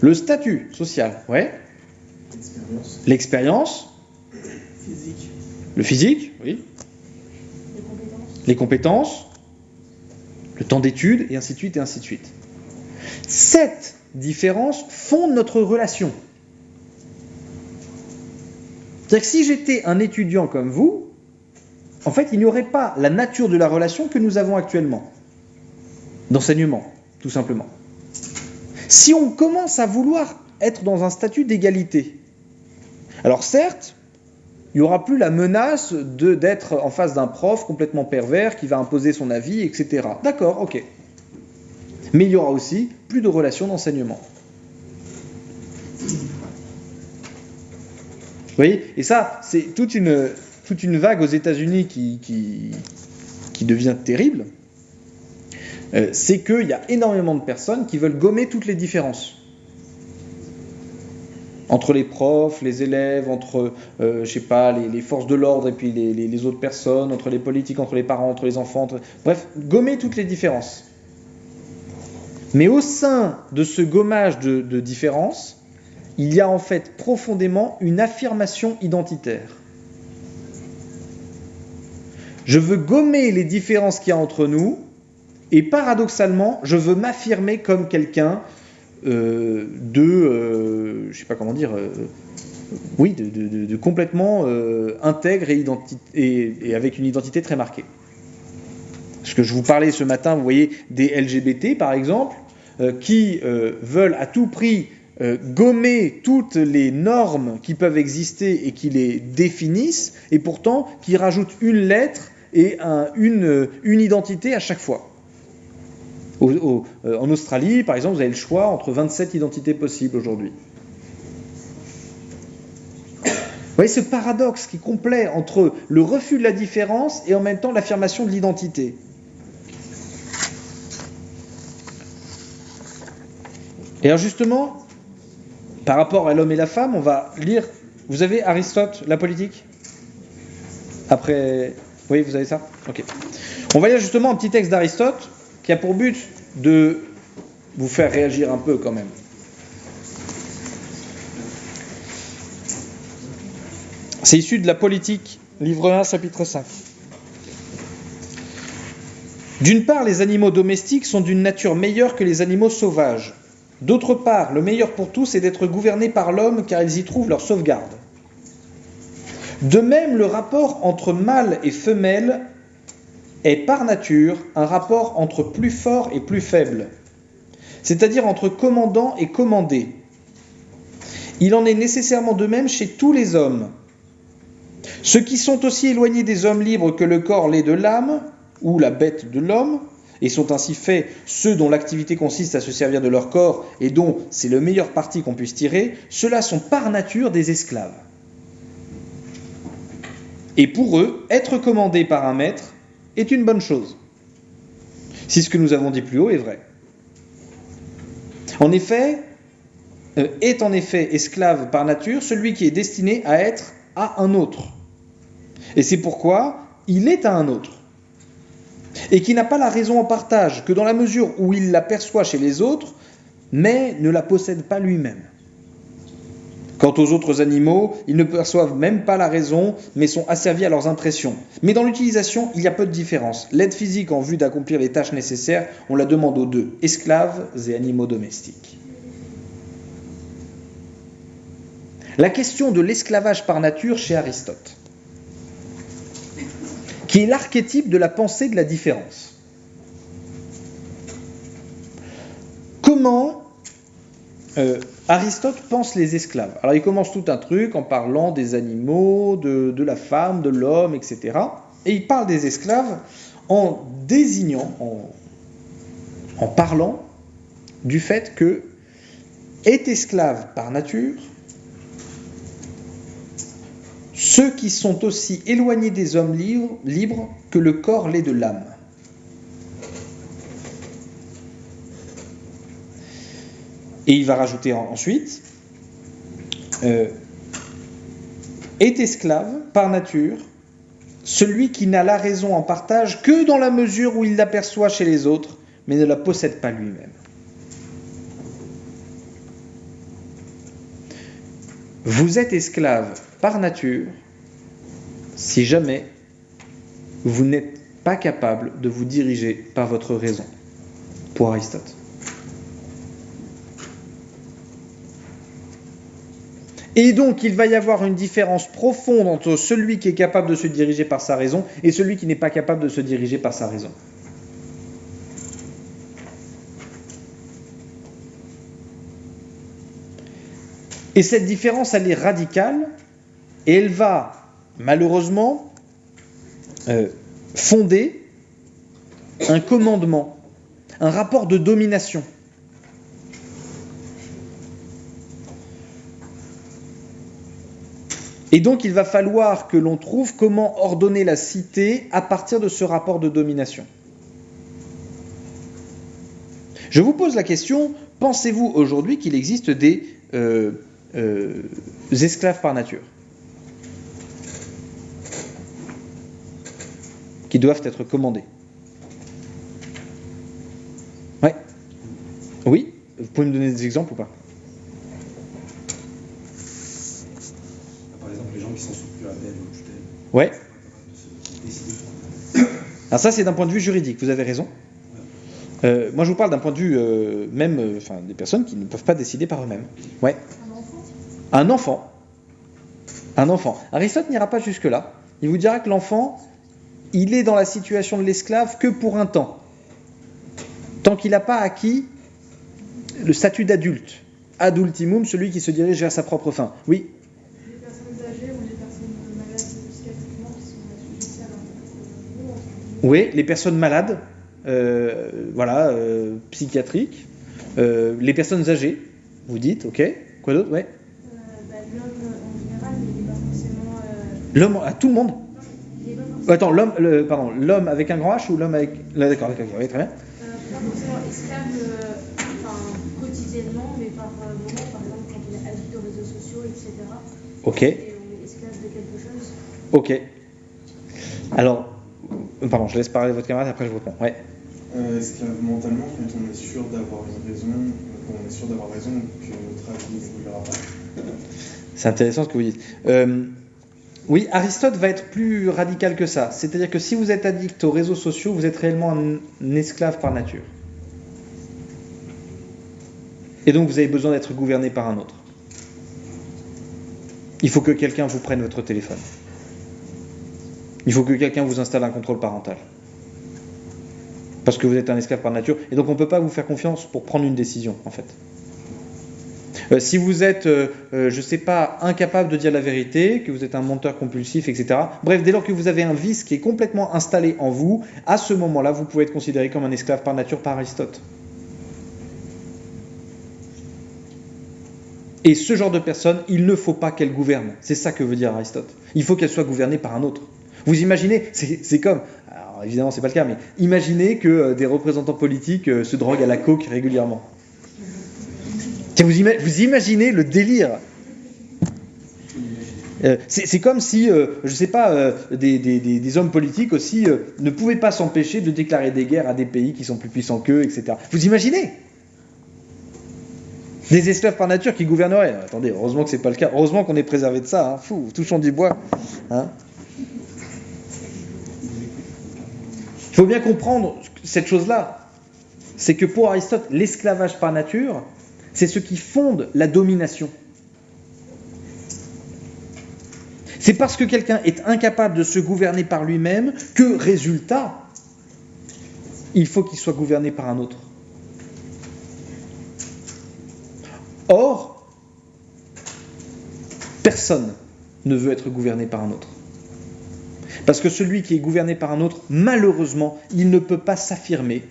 Le statut social, ouais. L'expérience.
Physique.
Le physique, oui. Les compétences. Le temps d'études, et ainsi de suite, et ainsi de suite. Cette différence fonde notre relation. C'est-à-dire que si j'étais un étudiant comme vous, en fait, il n'y aurait pas la nature de la relation que nous avons actuellement. D'enseignement, tout simplement. Si on commence à vouloir être dans un statut d'égalité, alors certes, il n'y aura plus la menace d'être en face d'un prof complètement pervers qui va imposer son avis, etc. D'accord, ok. Mais il y aura aussi plus de relations d'enseignement. Vous voyez ? Et ça, c'est toute une vague aux États-Unis qui devient terrible. C'est qu'il y a énormément de personnes qui veulent gommer toutes les différences. Entre les profs, les élèves, entre les forces de l'ordre et puis les autres personnes, entre les politiques, entre les parents, entre les enfants, bref, gommer toutes les différences. Mais au sein de ce gommage de différences, il y a en fait profondément une affirmation identitaire. Je veux gommer les différences qu'il y a entre nous, et paradoxalement, je veux m'affirmer comme quelqu'un de complètement intègre et avec une identité très marquée. Parce que je vous parlais ce matin, vous voyez, des LGBT par exemple, qui veulent à tout prix gommer toutes les normes qui peuvent exister et qui les définissent, et pourtant qui rajoutent une lettre et une identité à chaque fois. En Australie, par exemple, vous avez le choix entre 27 identités possibles aujourd'hui. Vous voyez ce paradoxe qui est complet entre le refus de la différence et en même temps l'affirmation de l'identité. Et alors justement, par rapport à l'homme et la femme, on va lire... Vous avez Aristote, la politique ? Après... Oui, vous avez ça ? Ok. On va lire justement un petit texte d'Aristote qui a pour but de vous faire réagir un peu quand même. C'est issu de la Politique, livre 1, chapitre 5. D'une part, les animaux domestiques sont d'une nature meilleure que les animaux sauvages. D'autre part, le meilleur pour tous est d'être gouvernés par l'homme car ils y trouvent leur sauvegarde. De même, le rapport entre mâle et femelle est par nature un rapport entre plus fort et plus faible, c'est-à-dire entre commandant et commandé. Il en est nécessairement de même chez tous les hommes. Ceux qui sont aussi éloignés des hommes libres que le corps l'est de l'âme, ou la bête de l'homme, et sont ainsi faits ceux dont l'activité consiste à se servir de leur corps et dont c'est le meilleur parti qu'on puisse tirer, ceux-là sont par nature des esclaves. Et pour eux, être commandé par un maître est une bonne chose, si ce que nous avons dit plus haut est vrai. Est en effet esclave par nature celui qui est destiné à être à un autre. Et c'est pourquoi il est à un autre. Et qui n'a pas la raison en partage que dans la mesure où il l'aperçoit chez les autres, mais ne la possède pas lui-même. Quant aux autres animaux, ils ne perçoivent même pas la raison, mais sont asservis à leurs impressions. Mais dans l'utilisation, il y a peu de différence. L'aide physique en vue d'accomplir les tâches nécessaires, on la demande aux deux, esclaves et animaux domestiques. La question de l'esclavage par nature chez Aristote, qui est l'archétype de la pensée de la différence. Comment Aristote pense les esclaves? Alors il commence tout un truc en parlant des animaux, de la femme, de l'homme, etc. Et il parle des esclaves en désignant, en parlant du fait que est esclave par nature ceux qui sont aussi éloignés des hommes libres que le corps l'est de l'âme. Et il va rajouter ensuite est esclave par nature celui qui n'a la raison en partage que dans la mesure où il l'aperçoit chez les autres, mais ne la possède pas lui-même. Vous êtes esclave par nature si jamais vous n'êtes pas capable de vous diriger par votre raison, pour Aristote. Et donc, il va y avoir une différence profonde entre celui qui est capable de se diriger par sa raison et celui qui n'est pas capable de se diriger par sa raison. Et cette différence, elle est radicale et elle va, malheureusement, fonder un commandement, un rapport de domination. Et donc, il va falloir que l'on trouve comment ordonner la cité à partir de ce rapport de domination. Je vous pose la question, pensez-vous aujourd'hui qu'il existe des esclaves par nature qui doivent être commandés? Ouais. Oui? Vous pouvez me donner des exemples ou pas?
Par exemple, les gens qui sont soutenus à l'aide ou tutelle.
Ouais.
De décider.
Alors ça, c'est d'un point de vue juridique, vous avez raison. Moi, je vous parle d'un point de vue des personnes qui ne peuvent pas décider par eux-mêmes. Ouais. Un enfant. Un enfant. Aristote n'ira pas jusque-là. Il vous dira que l'enfant, il est dans la situation de l'esclave que pour un temps. Tant qu'il n'a pas acquis le statut d'adulte. Ad ultimum, celui qui se dirige vers sa propre fin. Oui.
Les personnes âgées ou les personnes malades psychiatriquement qui sont assujetties à leur
Oui, les personnes malades. psychiatriques, les personnes âgées, vous dites, ok. Quoi d'autre? Ouais.
L'homme en général, il n'est pas forcément.
L'homme, à tout le monde.
Il est pas forcément,
Attends, l'homme avec un grand H ou l'homme avec. Là, d'accord, oui, très bien.
pas forcément esclave quotidiennement, mais par moment, par exemple, quand on est addict aux réseaux sociaux, etc.
Ok,
Et on est esclave de quelque chose.
ok. Alors, pardon, je laisse parler votre camarade, après je vous réponds. Ouais.
Esclave mentalement, quand on est sûr d'avoir une raison, quand on est sûr d'avoir raison, que notre avis n'évoluera pas.
C'est intéressant ce que vous dites. Oui, Aristote va être plus radical que ça. C'est-à-dire que si vous êtes addict aux réseaux sociaux, vous êtes réellement un esclave par nature. Et donc vous avez besoin d'être gouverné par un autre. Il faut que quelqu'un vous prenne votre téléphone. Il faut que quelqu'un vous installe un contrôle parental. Parce que vous êtes un esclave par nature. Et donc on ne peut pas vous faire confiance pour prendre une décision, en fait. Si vous êtes, je ne sais pas, incapable de dire la vérité, que vous êtes un menteur compulsif, etc. Bref, dès lors que vous avez un vice qui est complètement installé en vous, à ce moment-là, vous pouvez être considéré comme un esclave par nature par Aristote. Et ce genre de personne, il ne faut pas qu'elle gouverne. C'est ça que veut dire Aristote. Il faut qu'elle soit gouvernée par un autre. Vous imaginez, c'est comme, alors évidemment c'est pas le cas, mais imaginez que des représentants politiques se droguent à la coke régulièrement. Tiens, vous imaginez le délire. C'est comme si, je sais pas, des hommes politiques aussi ne pouvaient pas s'empêcher de déclarer des guerres à des pays qui sont plus puissants qu'eux, etc. Vous imaginez ? Des esclaves par nature qui gouverneraient. Attendez, heureusement que c'est pas le cas. Heureusement qu'on est préservé de ça. Hein. Fou, touchons du bois. Hein. Il faut bien comprendre cette chose-là. C'est que pour Aristote, l'esclavage par nature, c'est ce qui fonde la domination. C'est parce que quelqu'un est incapable de se gouverner par lui-même que, résultat, il faut qu'il soit gouverné par un autre. Or, personne ne veut être gouverné par un autre. Parce que celui qui est gouverné par un autre, malheureusement, il ne peut pas s'affirmer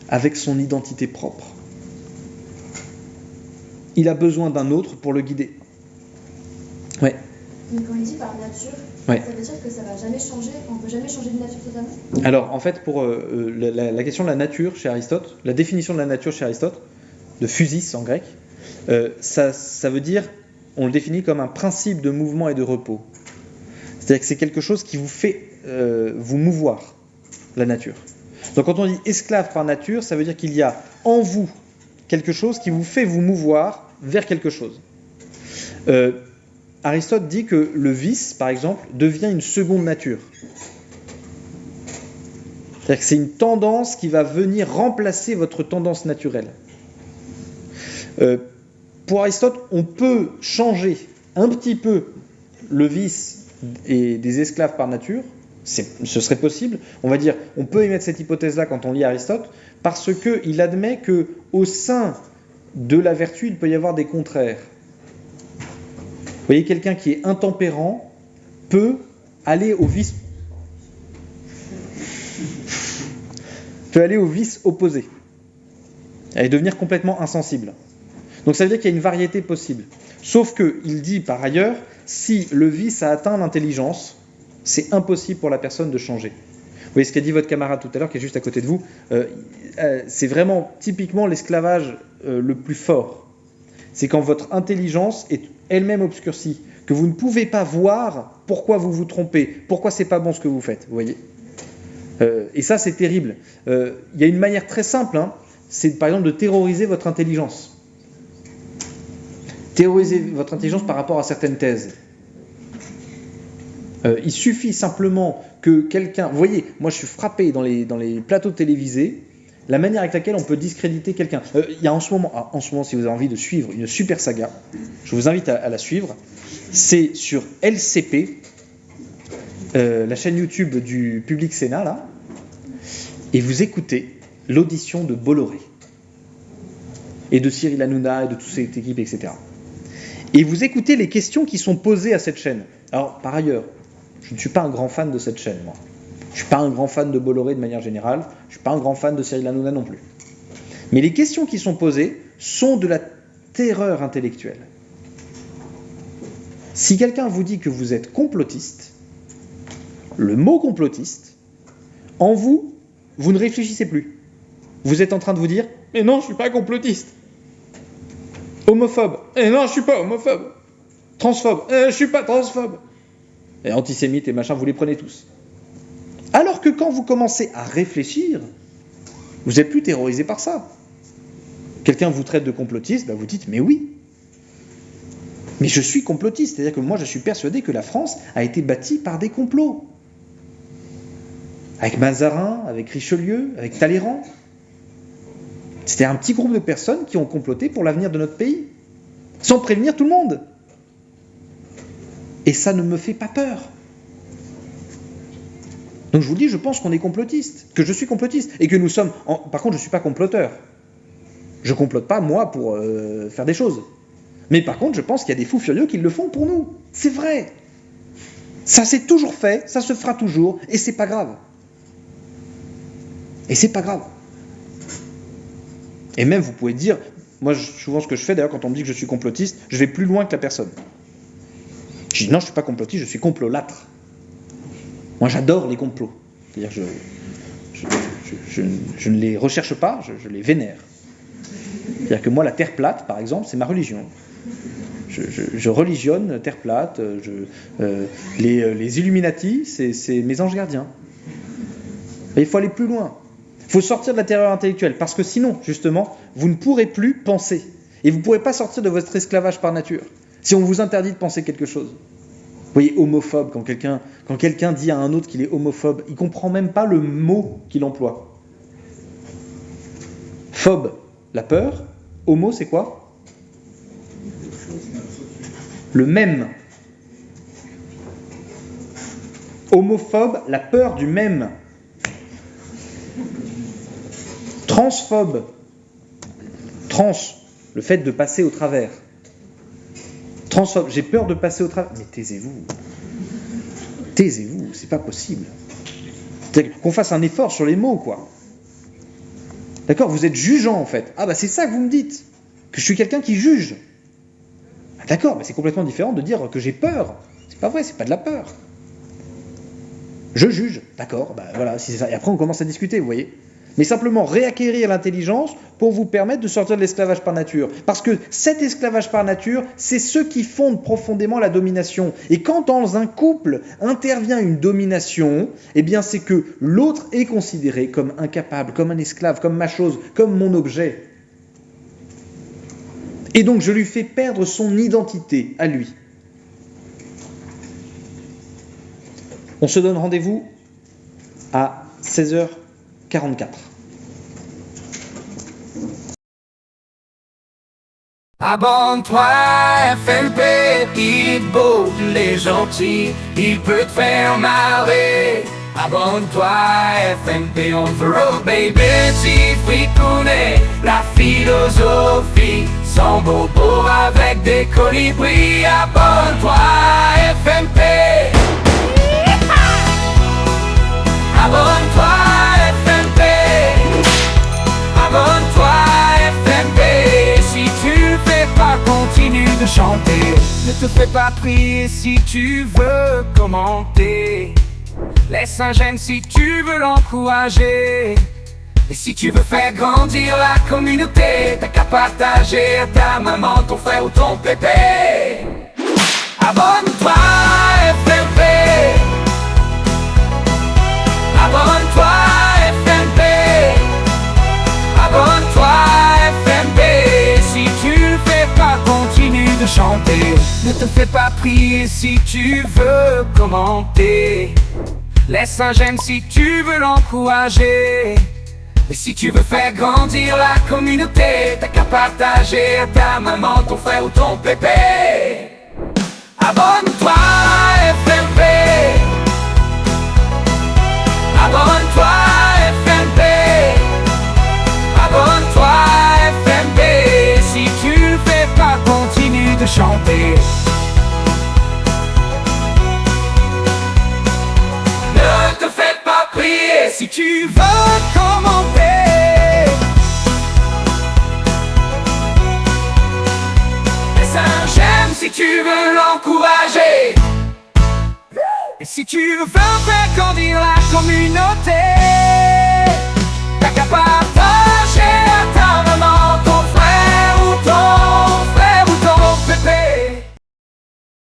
avec son identité propre. Il a besoin d'un autre pour le guider. Ouais.
Mais quand il dit par nature,
Ouais.
ça veut dire que ça va jamais changer, on ne peut jamais changer de nature totalement?
Alors, en fait, pour la question de la nature chez Aristote, la définition de la nature chez Aristote, de physis en grec, ça veut dire, on le définit comme un principe de mouvement et de repos. C'est-à-dire que c'est quelque chose qui vous fait vous mouvoir, la nature. Donc quand on dit esclave par nature, ça veut dire qu'il y a en vous quelque chose qui vous fait vous mouvoir vers quelque chose. Aristote dit que le vice, par exemple, devient une seconde nature. C'est-à-dire que c'est une tendance qui va venir remplacer votre tendance naturelle. Pour Aristote, on peut changer un petit peu le vice et des esclaves par nature, ce serait possible. On va dire, on peut émettre cette hypothèse-là quand on lit Aristote, parce qu'il admet qu'au sein de la vertu, il peut y avoir des contraires. Vous voyez, quelqu'un qui est intempérant peut aller au vice opposé et devenir complètement insensible. Donc ça veut dire qu'il y a une variété possible. Sauf qu'il dit par ailleurs, si le vice a atteint l'intelligence, c'est impossible pour la personne de changer. Vous voyez ce qu'a dit votre camarade tout à l'heure, qui est juste à côté de vous, c'est vraiment typiquement l'esclavage le plus fort. C'est quand votre intelligence est elle-même obscurcie, que vous ne pouvez pas voir pourquoi vous vous trompez, pourquoi c'est pas bon ce que vous faites, vous voyez. Et ça, c'est terrible. Il y a une manière très simple, c'est par exemple de terroriser votre intelligence. Terroriser votre intelligence par rapport à certaines thèses. Il suffit simplement que quelqu'un... Vous voyez, moi je suis frappé dans les plateaux télévisés, la manière avec laquelle on peut discréditer quelqu'un. Il y a en ce moment, si vous avez envie de suivre une super saga, je vous invite à la suivre. C'est sur LCP, la chaîne YouTube du Public Sénat, là, et vous écoutez l'audition de Bolloré, et de Cyril Hanouna, et de toute cette équipe, etc. Et vous écoutez les questions qui sont posées à cette chaîne. Alors, par ailleurs, je ne suis pas un grand fan de cette chaîne, moi. Je suis pas un grand fan de Bolloré de manière générale. Je suis pas un grand fan de Cyril Hanouna non plus. Mais les questions qui sont posées sont de la terreur intellectuelle. Si quelqu'un vous dit que vous êtes complotiste, le mot complotiste, en vous, vous ne réfléchissez plus. Vous êtes en train de vous dire « Mais non, je ne suis pas complotiste !» Homophobe. « Eh non, je ne suis pas homophobe !» Transphobe. « Je ne suis pas transphobe !» Et antisémite et machin, vous les prenez tous. Alors que quand vous commencez à réfléchir, vous n'êtes plus terrorisé par ça. Quelqu'un vous traite de complotiste, vous dites « Mais oui !» Mais je suis complotiste, c'est-à-dire que moi je suis persuadé que la France a été bâtie par des complots. Avec Mazarin, avec Richelieu, avec Talleyrand. C'était un petit groupe de personnes qui ont comploté pour l'avenir de notre pays, sans prévenir tout le monde. Et ça ne me fait pas peur. Donc je vous dis, je pense qu'on est complotiste, que je suis complotiste, et que nous sommes... Par contre, je ne suis pas comploteur. Je ne complote pas, moi, pour faire des choses. Mais par contre, je pense qu'il y a des fous furieux qui le font pour nous. C'est vrai. Ça s'est toujours fait, ça se fera toujours, et c'est pas grave. Et c'est pas grave. Et même, vous pouvez dire, moi, souvent ce que je fais, d'ailleurs, quand on me dit que je suis complotiste, je vais plus loin que la personne. Je dis, non, je suis pas complotiste, je suis complolâtre. Moi, j'adore les complots. C'est-à-dire je ne les recherche pas, je les vénère. C'est-à-dire que moi, la Terre plate, par exemple, c'est ma religion. Je religionne Terre plate, les Illuminati, c'est mes anges gardiens. Et il faut aller plus loin. Il faut sortir de la terreur intellectuelle, parce que sinon, justement, vous ne pourrez plus penser. Et vous ne pourrez pas sortir de votre esclavage par nature, si on vous interdit de penser quelque chose. Vous voyez, homophobe, quand quelqu'un dit à un autre qu'il est homophobe, il ne comprend même pas le mot qu'il emploie. Phobe, la peur. Homo, c'est quoi ? Le même. Homophobe, la peur du même. Transphobe. Trans, le fait de passer au travers. Transphobe, j'ai peur de passer au travers. Mais taisez-vous. Taisez-vous, c'est pas possible. Qu'on fasse un effort sur les mots, quoi. D'accord, vous êtes jugeant en fait. Ah c'est ça que vous me dites. Que je suis quelqu'un qui juge. Ah, d'accord, mais c'est complètement différent de dire que j'ai peur. C'est pas vrai, c'est pas de la peur. Je juge, d'accord, voilà, si c'est ça. Et après on commence à discuter, vous voyez. Mais simplement réacquérir l'intelligence pour vous permettre de sortir de l'esclavage par nature. Parce que cet esclavage par nature, c'est ce qui fonde profondément la domination. Et quand dans un couple intervient une domination, eh bien c'est que l'autre est considéré comme incapable, comme un esclave, comme ma chose, comme mon objet. Et donc je lui fais perdre son identité à lui. On se donne rendez-vous à 16h44.
Abonne-toi, FNP, il est beau, il est gentil, il peut te faire marrer. Abonne-toi, FNP, on the road, baby, si fricounet, la philosophie, sans bobo avec des colibris. Abonne-toi, FNP. Abonne-toi, FNP. Abonne-toi, FNP. Si tu ne fais pas, continue de chanter. Ne te fais pas prier si tu veux commenter. Laisse un j'aime si tu veux l'encourager. Et si tu veux faire grandir la communauté, t'as qu'à partager à ta maman, ton frère ou ton pépé. Abonne-toi, FNP. Abonne-toi, FNP. Abonne-toi, FNP. Si tu ne fais pas, continue de chanter. Ne te fais pas prier si tu veux commenter. Laisse un j'aime si tu veux l'encourager. Et si tu veux faire grandir la communauté, t'as qu'à partager à ta maman, ton frère ou ton pépé. Abonne-toi, FNP. Abonne-toi, FNP. Abonne-toi, FNP. Si tu ne fais pas, continue de chanter. Ne te fais pas l'encourager. Et si tu veux faire grandir la communauté, t'as qu'à partager à ta maman.